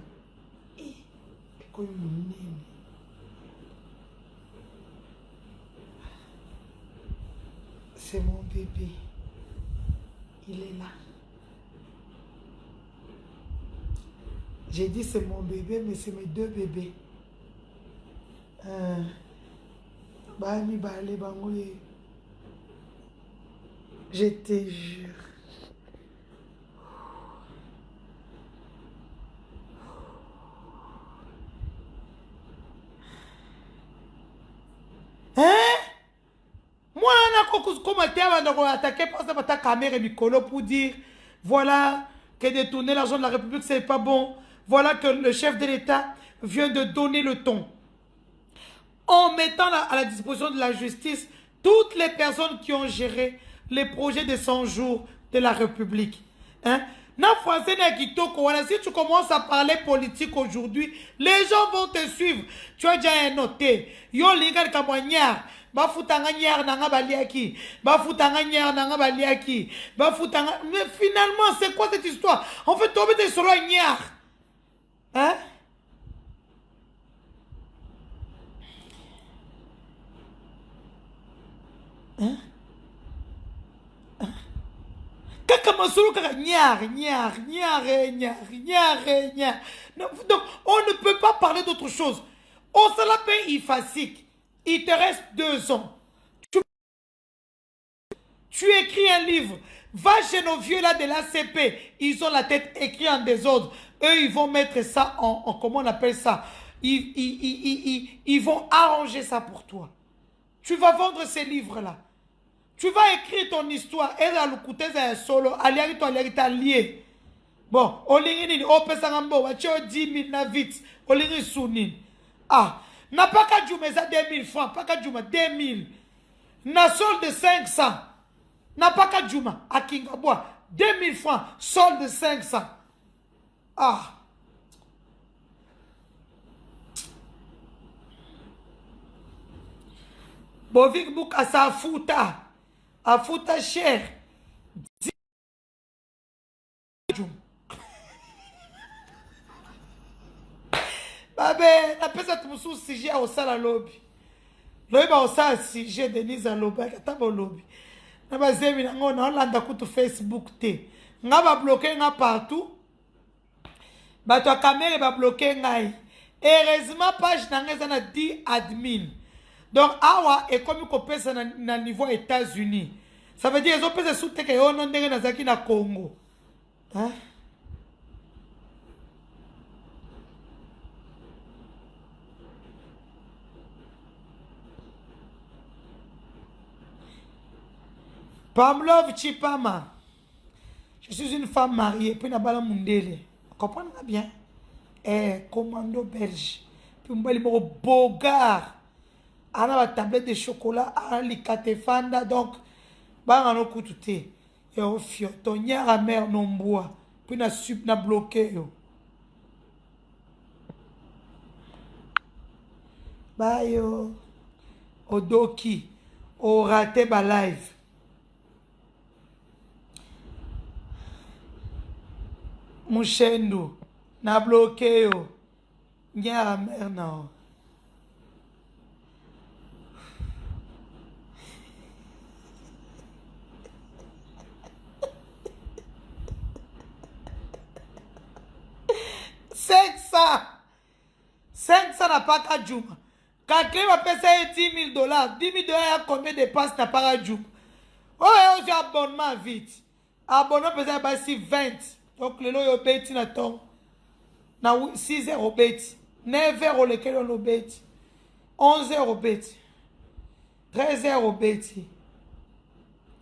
C'est mon bébé. Il est là. J'ai dit c'est mon bébé, mais c'est mes deux bébés. Je te jure. Hein? Moi, on a attaqué par ta caméra et Mikolo pour dire voilà que détourner l'argent de la République, c'est pas bon. Voilà que le chef de l'État vient de donner le ton. En mettant à la disposition de la justice toutes les personnes qui ont géré les projets de 100 jours de la République. Hein? Si tu commences à parler politique aujourd'hui, les gens vont te suivre. Tu as déjà noté. Yo linga kabanyar. Bafutanga nyar nanga baliaki. Bafutanga nyar nanga baliaki. Bafutanga. Mais finalement, c'est quoi cette histoire? En fait, toi, tu es sur un nyar. Hein? Hein? Donc, on ne peut pas parler d'autre chose. Au Salapé, il fasique. Il te reste 2 ans. Tu écris un livre. Va chez nos vieux là de l'ACP. Ils ont la tête écrite en désordre. Eux, ils vont mettre ça en comment on appelle ça? Ils vont arranger ça pour toi. Tu vas vendre ces livres-là. Tu vas écrire ton histoire. Et là, le côté c'est solo. Aliarita lié. Bon, olingini, opesangambo, wacho 10 000 na vite. Olingi sounin. Ah, n'a pas qu'à jouer ça 2 000 francs, pas qu'à jouer 2 000. Na solde de 500. N'a pas qu'à jouer à Kingabois 2 000 francs, solde de 500. Ah. Bovik bouk à sa fouta. A fouta cher. Babé, la personne qui me sous sujet au sala lobby. Loba au sala sujet Denise à lobby, katabo lobby. Na bazemi na ngona landa kutu Facebook te. Nga ba bloquer nga partout. Ba to caméra ba bloquer ngai. Heureusement page na nga na 10 admin. Donc awa et comme ko pesa na niveau États-Unis. Ça veut dire ils ont pesa sous te ke yo non ndenge na zaki na Congo. Hein? Pamlov Chipama. Je suis une femme mariée, puis Nabala Mundele. Comprenez bien? Commando belge. Puis Mbali Moro Bogart. On a la tablette de chocolat, on a les fanda, donc, bah, on a tout. Et au fio, ton yara mère non bois. Puis na bloqué. Bayo. Odoki. O raté ba live. Mouchendou. Na bloqué yo. Nyara mère non. $500 n'a pas qu'à Djouma. Quelqu'un va payer $10 000. $10 000, il y a combien de passes n'a pas qu'à Djouma? Oh, il y a un abonnement vite. Abonnement peut-être 20. Donc, le lot est au bête, na 6 heures au bête. 9 heures au lequel on au bête. 11 heures au bête. 13 heures au bête.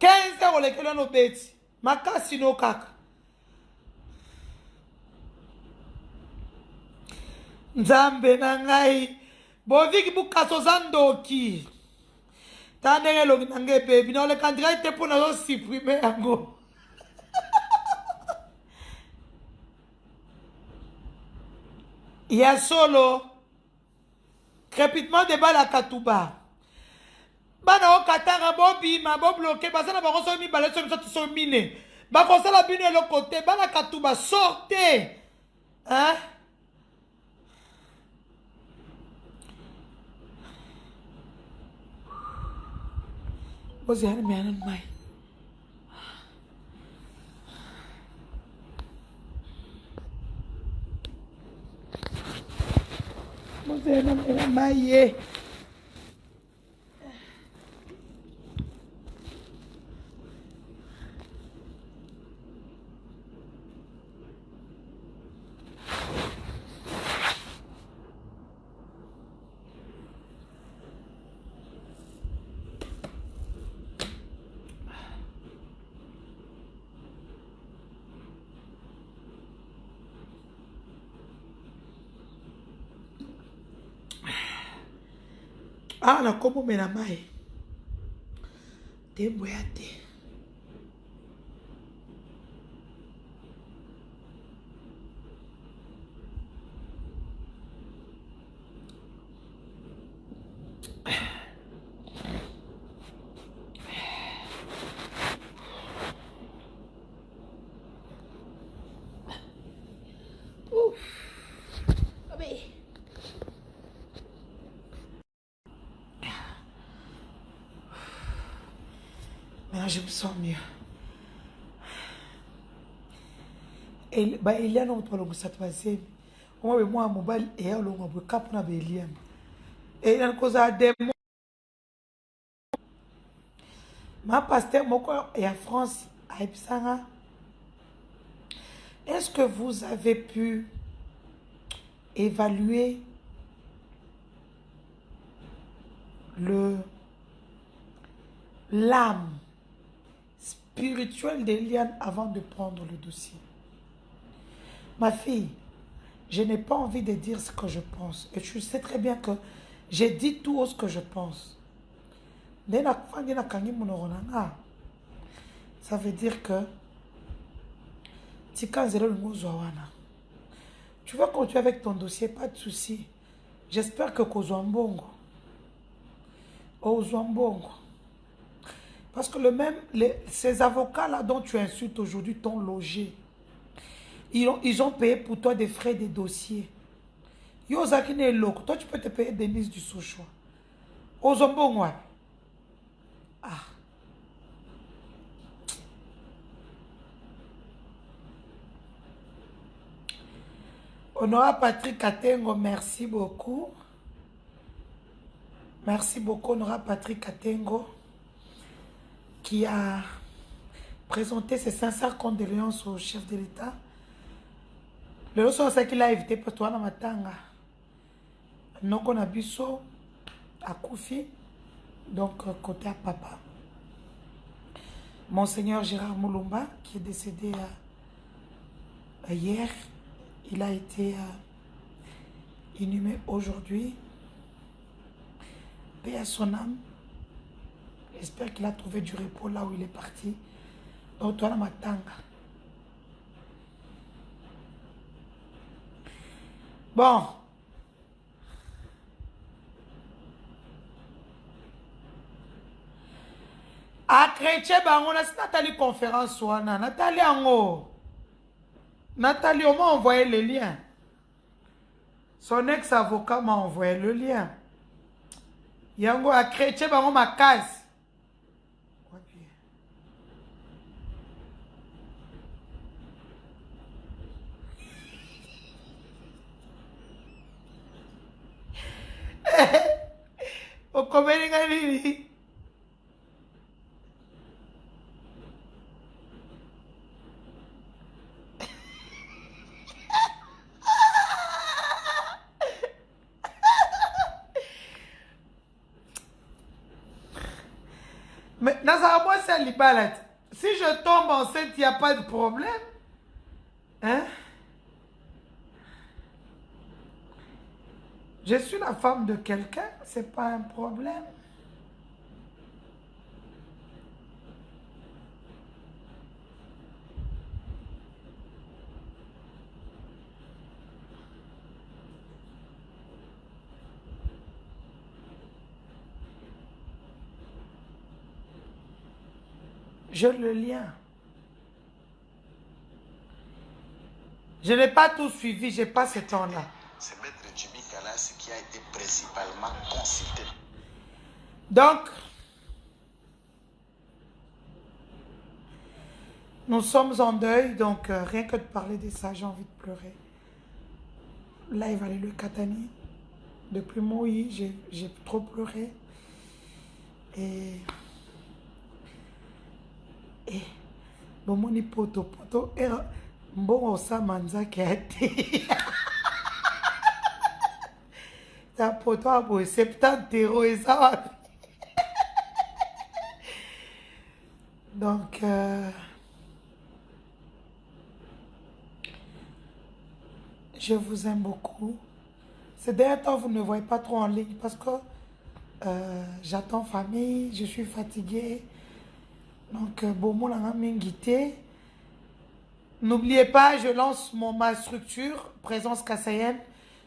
15 heures au lequel on au bête. Ma cassino kaka. Nzambe na ngai boviki bukaso zandoki tandenge longi nange baby na le kandira ite pona zo supprimer yango ya solo crépitement de bala katuba bana o katanga bobima bo bloquer basana ba koso mi balé so mine ba kosala bino le côté bana katuba sortez hein. Você era minha mãe. Você era minha mãe. Ah, na como mena mai. Tembo ya te. Maintenant, je me sens mieux. Il y a un autre longue ça passé. Moi, mobile et un longue cap na Beliam. Et il y a une cause à des mots. Ma pasteur moko et en France à Ipsanga. Est-ce que vous avez pu évaluer l'âme spirituelle d'Eliane avant de prendre le dossier? Ma fille, je n'ai pas envie de dire ce que je pense. Et tu sais très bien que j'ai dit tout ce que je pense. Ça veut dire que tu vas continuer avec ton dossier, pas de souci. J'espère que Kozwambongo. Parce que ces avocats-là dont tu insultes aujourd'hui t'ont logé. Ils ont payé pour toi des frais de dossier. Toi, tu peux te payer des mises du sous-choix. Ozambongo. Ah. Honora Patrick Katengo, merci beaucoup. Merci beaucoup, Honora Patrick Katengo, qui a présenté ses sincères condoléances au chef de l'État. Le loso c'est qu'il a évité pour toi dans matanga. Non qu'on a biso à Koufi, donc côté à papa. Monseigneur Gérard Moulumba, qui est décédé hier, il a été inhumé aujourd'hui. Paix à son âme. J'espère qu'il a trouvé du repos là où il est parti. Donc toi, ma tanga. Bon. chrétien bango na Nathalie conférence wana Nathalie ango. Nathalie on m'a envoyé le lien. Son ex-avocat m'a envoyé le lien. Yango a chrétien bango ma case. O komelinga nini? Mais Nazara, moi c'est Libalat. Si je tombe enceinte, il n'y a pas de problème. Hein? Je suis la femme de quelqu'un, c'est pas un problème. Je le lien. Je n'ai pas tout suivi, je n'ai pas ce temps-là. C'est Maître Jimmy Kalas qui a été principalement consulté. Donc, nous sommes en deuil, donc rien que de parler de ça, j'ai envie de pleurer. Là, il va aller le Katani. Depuis Moui, j'ai trop pleuré. Et bon, mon poto, bon, ça manza qui a été. Ta poto a beau, 70 euros et ça va. Donc, je vous aime beaucoup. Ces derniers temps, vous ne me voyez pas trop en ligne parce que j'attends famille, je suis fatiguée. Donc, bon, mon guité. N'oubliez pas, je lance ma structure, Présence Kassaïenne,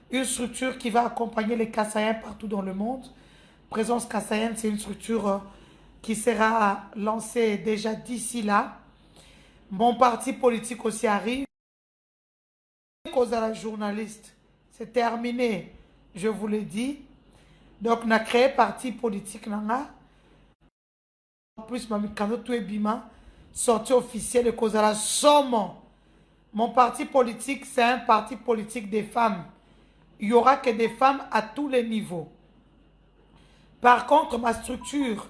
une structure qui va accompagner les Kassaïens partout dans le monde. Présence Kassaïenne, c'est une structure qui sera lancée déjà d'ici là. Mon parti politique aussi arrive. Cause à la journaliste, c'est terminé, je vous le dis. Donc, on a créé parti politique. En plus, quand tout est bima, sortie officielle de cause à la somme. Mon parti politique, c'est un parti politique des femmes. Il n'y aura que des femmes à tous les niveaux. Par contre, ma structure,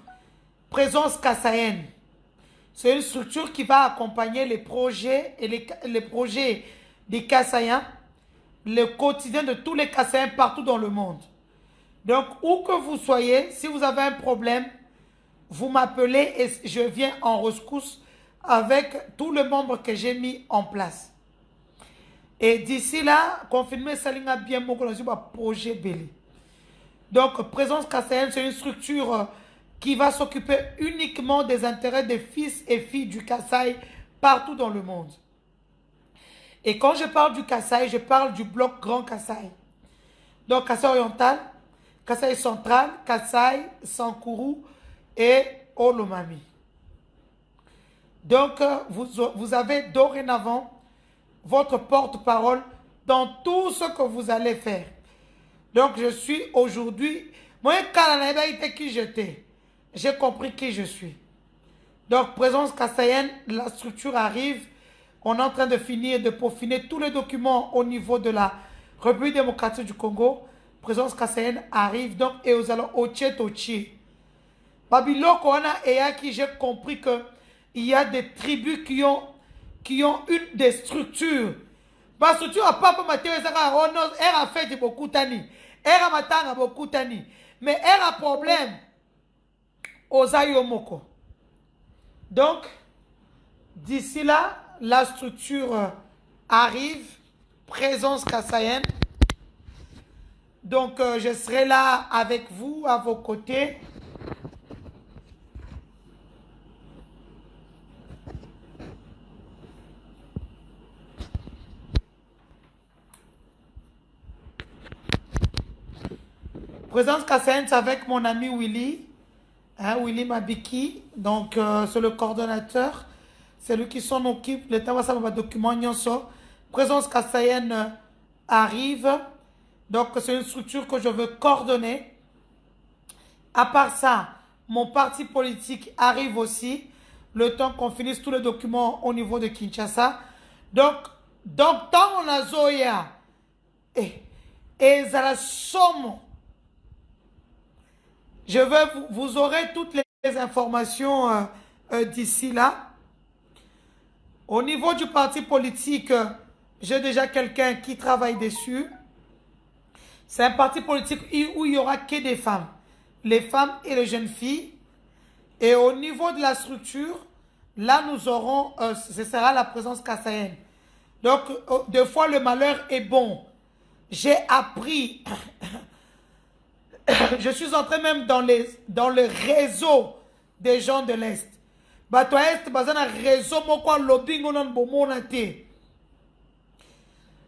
Présence Kassaïenne, c'est une structure qui va accompagner les projets et les projets des Kassaïens, le quotidien de tous les Kassaïens partout dans le monde. Donc, où que vous soyez, si vous avez un problème, vous m'appelez et je viens en rescousse avec tous les membres que j'ai mis en place. Et d'ici là, confirmez Salinga bien mon projet Belé. Donc, Présence Kassaïenne, c'est une structure qui va s'occuper uniquement des intérêts des fils et filles du Kasaï partout dans le monde. Et quand je parle du Kasaï, je parle du bloc Grand Kasaï. Donc, Kasaï oriental, Kasaï central, Kasaï, Sankourou et Olomami. Donc, vous avez dorénavant votre porte-parole dans tout ce que vous allez faire. Donc, je suis aujourd'hui, moi, qui j'étais, j'ai compris qui je suis. Donc, Présence Kassaïenne, la structure arrive. On est en train de finir, de peaufiner tous les documents au niveau de la République démocratique du Congo. Présence Kassaïenne arrive donc et aux allons au Tchétochi. Babiloko, et à qui j'ai compris qu'il y a des tribus qui ont une des structures. Ma structure a pas pour Mathieu elle a fait beaucoup tani. Elle a matanga beaucoup tani. Mais elle a problème aux ayomoko. Donc, d'ici là, la structure arrive, Présence Kassaïenne. Donc, je serai là avec vous, à vos côtés. Présence Kassaïenne, c'est avec mon ami Willy. Hein, Willy Mabiki. Donc, c'est le coordonnateur. C'est lui qui s'en occupe. L'État va savoir document. Présence Kassayenne arrive. Donc, c'est une structure que je veux coordonner. À part ça, mon parti politique arrive aussi. Le temps qu'on finisse tous les documents au niveau de Kinshasa. Donc tant on a Zoya et la somme, je vais vous aurez toutes les informations d'ici là. Au niveau du parti politique, j'ai déjà quelqu'un qui travaille dessus. C'est un parti politique où il n'y aura que des femmes. Les femmes et les jeunes filles. Et au niveau de la structure, là nous aurons, ce sera la présence kassaïenne. Donc, des fois le malheur est bon. J'ai appris, je suis entré même dans le réseau des gens de l'Est. Bato Est, bazana réseau moko lobbying on bomona te.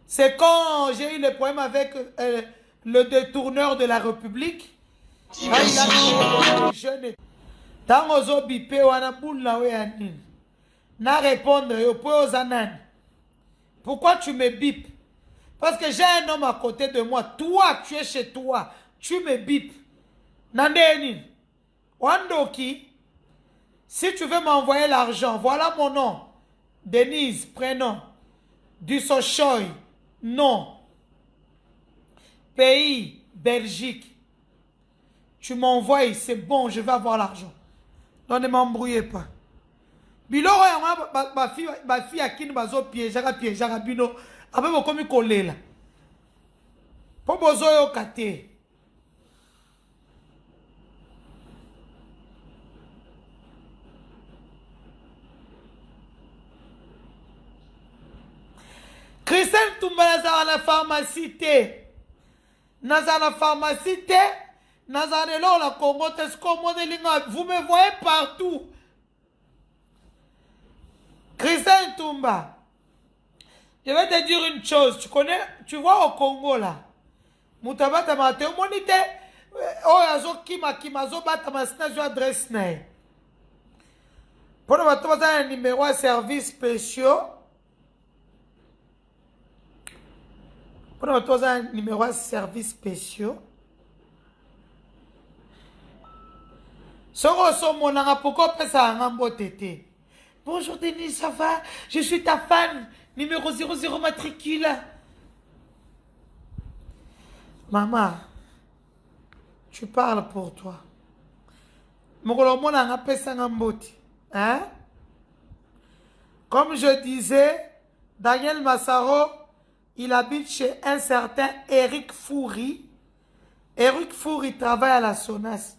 C'est quand j'ai eu le problème avec le détourneur de la République. Ah, il a jeune. Dans ozo bipé wana boule na we anin. Na répondre yo po zanan. Pourquoi tu me bipes? Parce que j'ai un homme à côté de moi. Toi, tu es chez toi. Tu me bipes. Nandeni. Wandoki. Si tu veux m'envoyer l'argent, voilà mon nom. Denise, prénom. Du Sochoy, nom. Pays, Belgique. Tu m'envoies, c'est bon, je vais avoir l'argent. Non, ne m'embrouillez pas. Biloro ma fille a qui nous bazo piéger bino. Après vous comme collé là. Pour bozo yo kate. Christelle Toumba naza na pharmacie te. Naza na pharmacie te. Naza là la Congo Tesco modelinga. Vous me voyez partout. Christelle Toumba. Je vais te dire une chose. Tu connais, tu vois au Congo là. Moutabata mate monite. Oh yazo kima zo bata masina jo adresse na. Pour nous un numéro à service spéciaux. Pour nous un numéro à service spéciaux. Pourquoi ça a un tété? Bonjour Denis, ça va? Je suis ta fan. Numéro 00 matricule. Maman, tu parles pour toi. Hein? Comme je disais, Daniel Massaro, il habite chez un certain Eric Foury. Eric Foury travaille à la SONAS.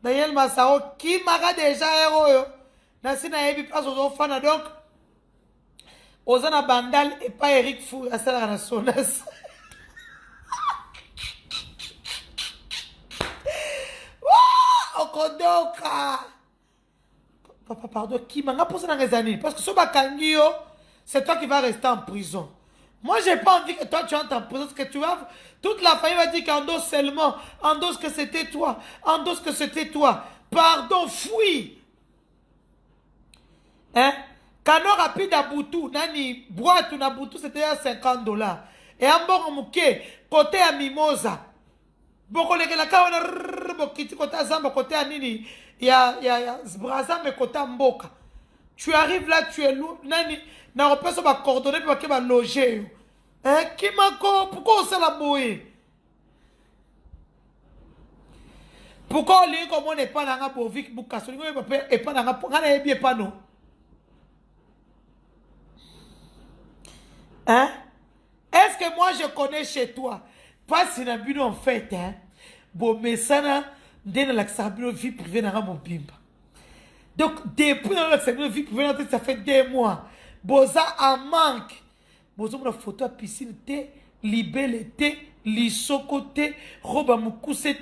Daniel Massaro, qui m'a déjà héros. Nasina Ebi passe aux enfants. Donc, Ozana Bandal et pas Eric Foury à la SONAS. Papa, pardon, qui m'a posé dans les années? Parce que ce Bakangio, c'est toi qui vas rester en prison. Moi, j'ai pas envie que toi tu entres en prison. Parce que tu vas. Toute la famille va dire qu'endosse seulement. Endosse que c'était toi. Endosse que c'était toi. Pardon, fouille. Hein? Canon rapide à Boutou. Nani, boîte ou na Boutou, c'était à $50. Et en bon mouké, côté à Mimosa. Boko leke la kawana bokiti côté à Zamba, côté à Nini. Il y a Zbraza, mais côté à Mboka. Tu arrives là, tu es lourd. Nani, n'a pas ça va coordonner pour qu'il va loger. Hein? Qui m'a pourquoi on s'est la bouée? Pourquoi on lit comme on n'est pas dans la bovique, Boukassou, et pas dans la pongana et bien pas non? Hein? Est-ce que moi je connais chez toi? Pas si na bino en fait, hein? Bon, mais ça n'a dans la vie privée dans mon bimba. Donc, depuis dans la vie privée, ça fait 2 mois. Boza en manque. Boza la photo à piscine, libelle, lisoko, roba mukuse,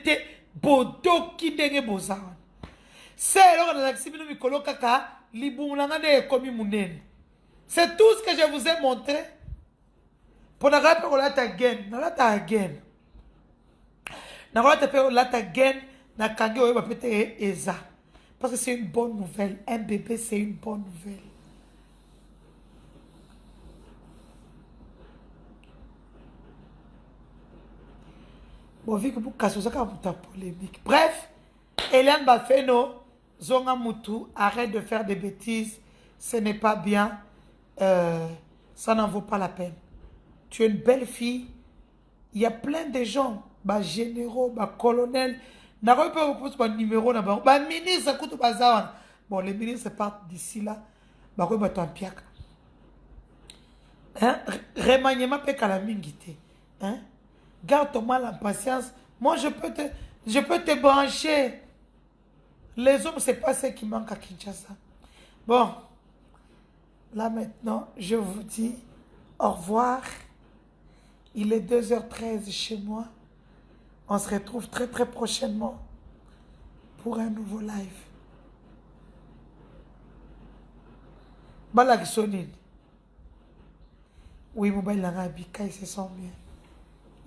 bodo qui dengue boza. C'est alors dans la sibino mikolo kaka, libumulanga ne komi munene. C'est tout ce que je vous ai montré. Pour la rappeler, on l'a again. On l'a again. Na kwa tepe lata gen na kange oyo bapete eza. Parce que c'est une bonne nouvelle. Un bébé, c'est une bonne nouvelle. Bon, vu que vous cassez ça, vous polémique. Bref, Eliane Bafeno, Zonga Moutou, arrête de faire des bêtises. Ce n'est pas bien. Ça n'en vaut pas la peine. Tu es une belle fille. Il y a plein de gens, bah généraux, bah colonels. N'a pas un numéro, bah ministre, bon, les ministres partent d'ici là. Bah quoi, bah ton piak. Hein? Remaniement peut calamingité. Hein? Garde-toi la patience. Moi, je peux te brancher. Les hommes, c'est pas ce qui manque à Kinshasa. Bon, là maintenant, je vous dis au revoir. Il est 2h13 chez moi. On se retrouve très très prochainement pour un nouveau live. Balagsonine. Oui, mobile Langabika, il se sent bien.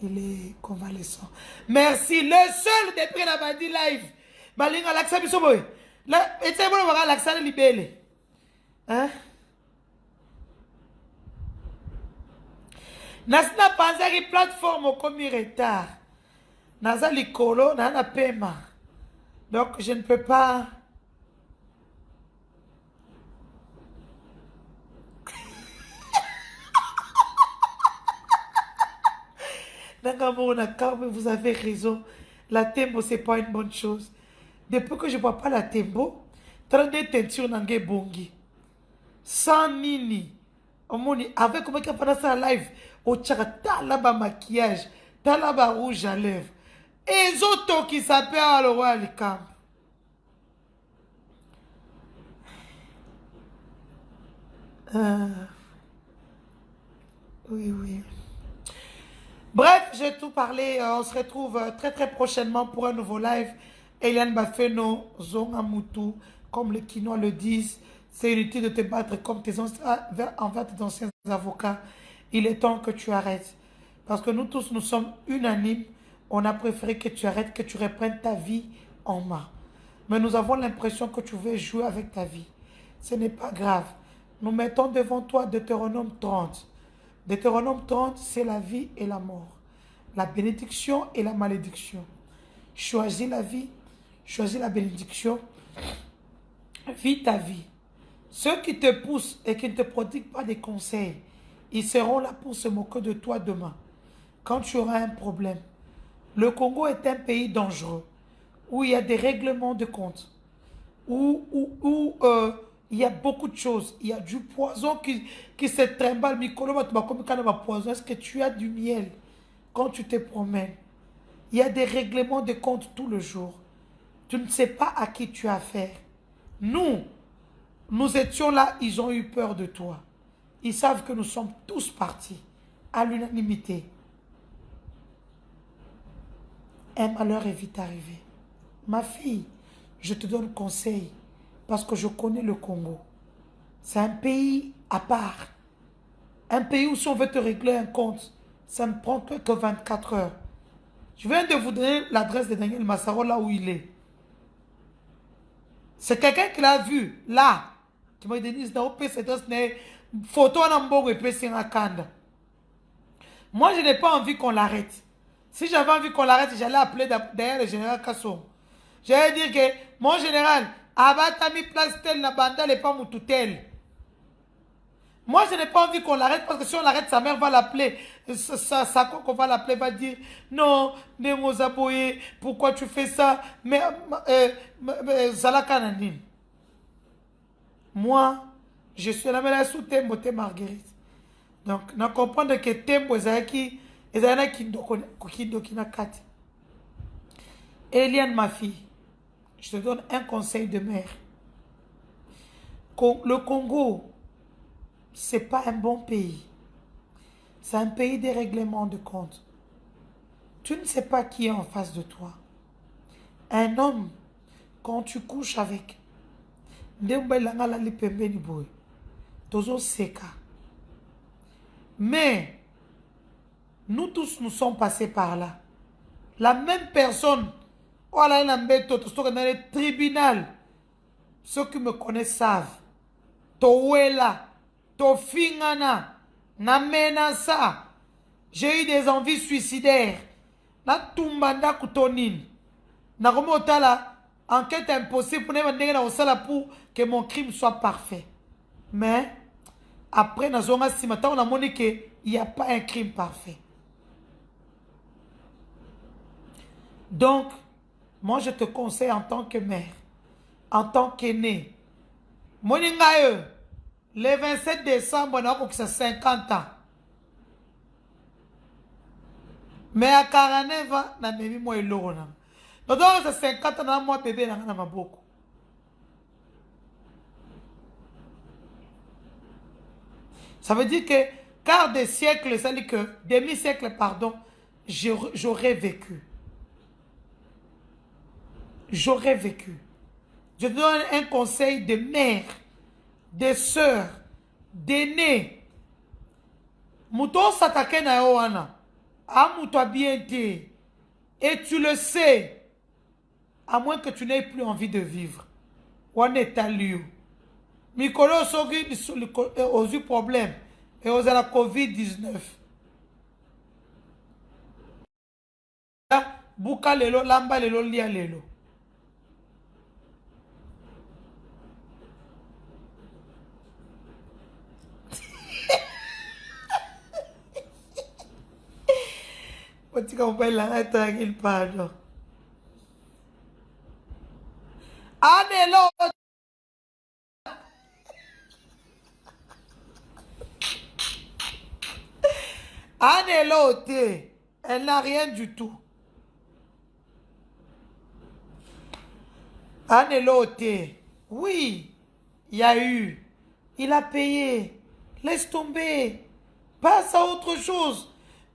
Il est convalescent. Merci. Le seul depuis la bandi live. Balinga laksa bisoboy. Là, et c'est bon, on va laksa libellé. Hein? Nasna panzaki plateforme comme retard. Naza likolo, nana pema. Donc je ne peux pas. Vous avez raison. La tembo, c'est pas une bonne chose. Depuis que je ne bois pas la tembo, 32 teintures n'angé bongi. Sans nini. Avec comment il a fait ça live. Au tchara, t'as là-bas maquillage. T'as là-bas rouge à lèvres. Et les autres qui s'appellent le roi Alicam. Oui, oui. Bref, j'ai tout parlé. On se retrouve très très prochainement pour un nouveau live. Eliane Bafeno, Zonga Moutou, comme les Quinois le disent, c'est inutile de te battre comme envers tes anciens avocats. Il est temps que tu arrêtes. Parce que nous tous, nous sommes unanimes. On a préféré que tu arrêtes, que tu reprennes ta vie en main. Mais nous avons l'impression que tu veux jouer avec ta vie. Ce n'est pas grave. Nous mettons devant toi Deutéronome 30. Deutéronome 30, c'est la vie et la mort. La bénédiction et la malédiction. Choisis la vie, choisis la bénédiction. Vis ta vie. Ceux qui te poussent et qui ne te prodiguent pas des conseils, ils seront là pour se moquer de toi demain. Quand tu auras un problème. Le Congo est un pays dangereux, où il y a des règlements de compte, où il y a beaucoup de choses. Il y a du poison qui se trimballe. Est-ce que tu as du miel quand tu te promènes? Il y a des règlements de compte tout le jour. Tu ne sais pas à qui tu as affaire. Nous étions là, ils ont eu peur de toi. Ils savent que nous sommes tous partis à l'unanimité. Un malheur est vite arrivé. Ma fille, je te donne conseil parce que je connais le Congo. C'est un pays à part. Un pays où si on veut te régler un compte, ça ne prend que 24 heures. Je viens de vous donner l'adresse de Daniel Massaro là où il est. C'est quelqu'un qui l'a vu là. Tu m'as dit, c'est une photo en Kanda. Moi, je n'ai pas envie qu'on l'arrête. Si j'avais envie qu'on l'arrête, j'allais appeler derrière le général Kasson. J'allais dire que, mon général, Abata mis place tel, la banda n'est pas moutoutel. Moi, je n'ai pas envie qu'on l'arrête parce que si on l'arrête, sa mère va l'appeler. Sa qu'on va l'appeler va dire non, Nemo Zaboye, pourquoi tu fais ça? Mais Zalakananine. Moi, je suis la mère sous Tembo Marguerite. Donc, on comprend que Tembo Zaki. Eliane, ma fille, je te donne un conseil de mère. Le Congo, c'est pas un bon pays. C'est un pays des règlements de compte. Tu ne sais pas qui est en face de toi. Un homme, quand tu couches avec, mais nous tous, nous sommes passés par là. La même personne, oh là, dans le tribunal, ceux qui me connaissent savent. Towela, Tofingana, Namenasa. J'ai eu des envies suicidaires. Na tumbanda kutonin. Na la enquête impossible pour que mon crime soit parfait. Mais après, on a montré qu'il n'y a pas un crime parfait. Donc, moi je te conseille en tant que mère, en tant qu'aîné, le 27 décembre, on a 50 ans. Mais à 49 ans, on a mis moi et l'eau. Donc, à 50 ans, moi bébé, on a beaucoup. Ça veut dire que quart de siècle, ça veut dire que demi-siècle, pardon, j'aurais vécu. J'aurais vécu. Je te donne un conseil de mère, de sœur, d'aîné. Mouton s'attaquer na yoana. Ah, mouton bien été. Et tu le sais. À moins que tu n'aies plus envie de vivre. On est à lieu. Mikolo aux eu problème. Et aux a la COVID-19. Bouka lelo, lamba lelo, lia lelo. On va la tranquille, pardon. Anelo. Anelo, elle n'a rien du tout. Anelo, oui, il y a eu. Il a payé. Laisse tomber. Passe à autre chose.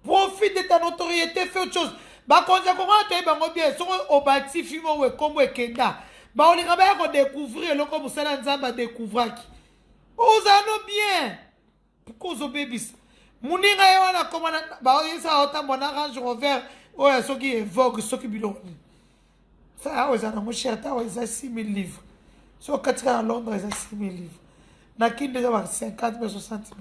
Profite de ta notoriété, fais autre chose. Bah, quand tu as bien, si on bâtit, fimo, comme Kenda. Bah, on est capable de découvrir, le comme ça, on va découvrir. Vous allez bien. Pourquoi vous bébis? Mouninga wana comme bah, ça, autant mon Range Rover, ouais, ceux qui évoquent, ceux qui bilon. Ça, vous avez mon cher, ils ont 6 000 livres. Sur 4 ans à Londres, ils ont 6 000 livres. Nakin déjà 50 000, 60 000.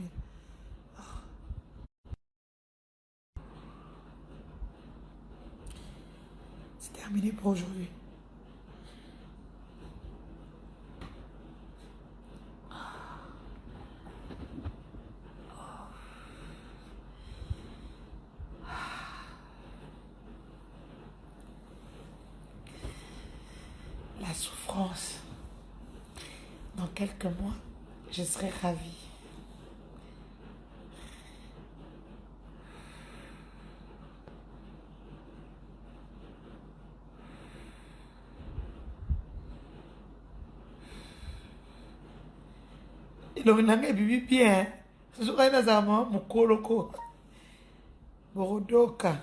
C'est terminé pour aujourd'hui. La souffrance. Dans quelques mois, je serai ravie. Donc, on a bibi bien. Ce sera un azama, mon koloko. Borodoka.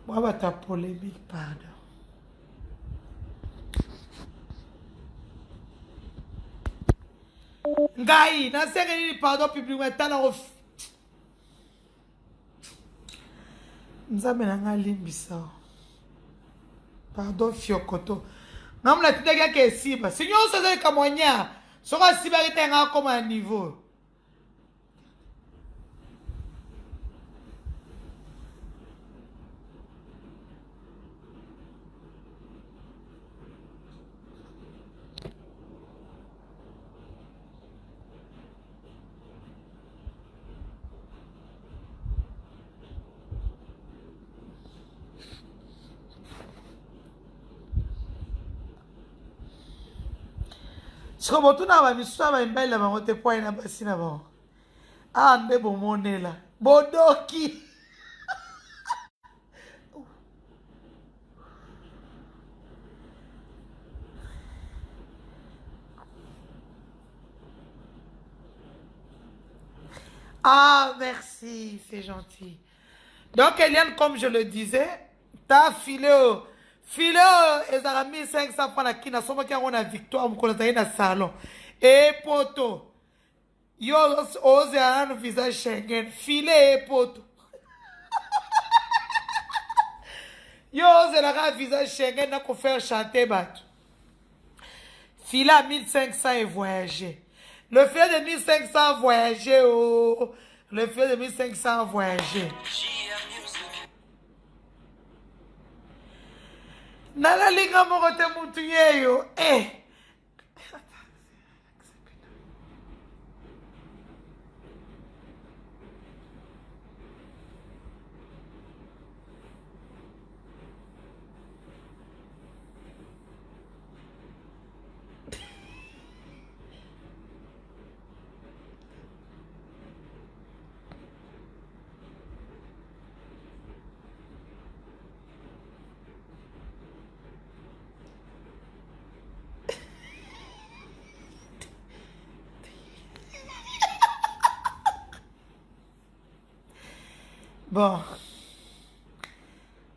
Moi, va ta polémique, pardon. Ngai, na sengeni pardon publiquement tana of. Nzambe na nga limbisa. Pardon fiokoto. Namla tidega ke siba. Signor ça c'est kamonya. Sora siba ritenga comme un niveau. Somo tuna ba misusa ba mbele ba ngote point na basi na ba. Ah nde bomonela. Bodoki. Ah merci, c'est gentil. Donc Eliane, comme je le disais, t'as filé Filet ezaka 1500 francs na kina soma ki yango na Victoire mokolo azali na salon. E poto. Yo oze ana no visage Schengen. Filet e poto. Yo oze na visage Schengen na ko faire chanter bato. Filet à 1500 et voyager. Le filet de 1500 voyager oh. Le filet de 1500 voyager. Nala linga moko te mutu yeyo. Bon.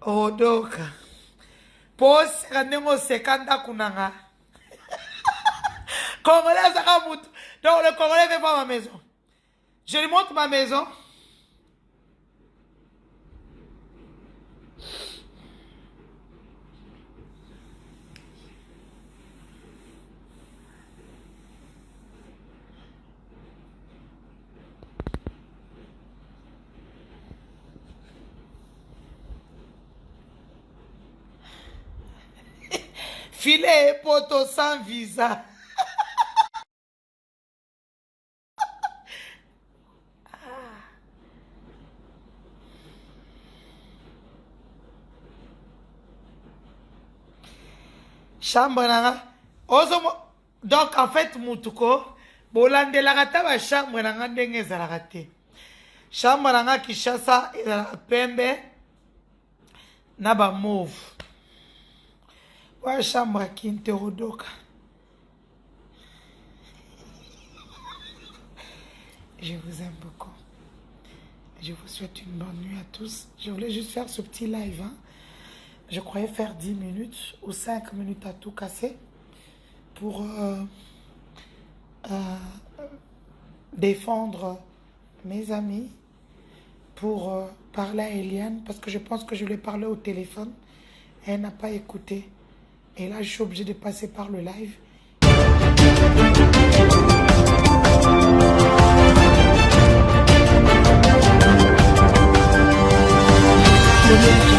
Oh, donc. Pose, rendez-moi 50 kunanga. Congolais, ça va moutre. Donc, le Congolais veut voir ma maison. Je lui montre ma maison. Filet et poto sans visa. Chambre nanga. Donc en fait mutuko bolande la gata ba chambre nanga ndenge za la gate. Chambre nanga Kinshasa ezala pembe na ba mauve. Wa chambre kinte rodoka. Je vous aime beaucoup. Je vous souhaite une bonne nuit à tous. Je voulais juste faire ce petit live. Hein. Je croyais faire 10 minutes ou 5 minutes à tout casser pour défendre mes amis, pour parler à Eliane, parce que je pense que je lui ai parlé au téléphone et elle n'a pas écouté. Et là, je suis obligée de passer par le live. Le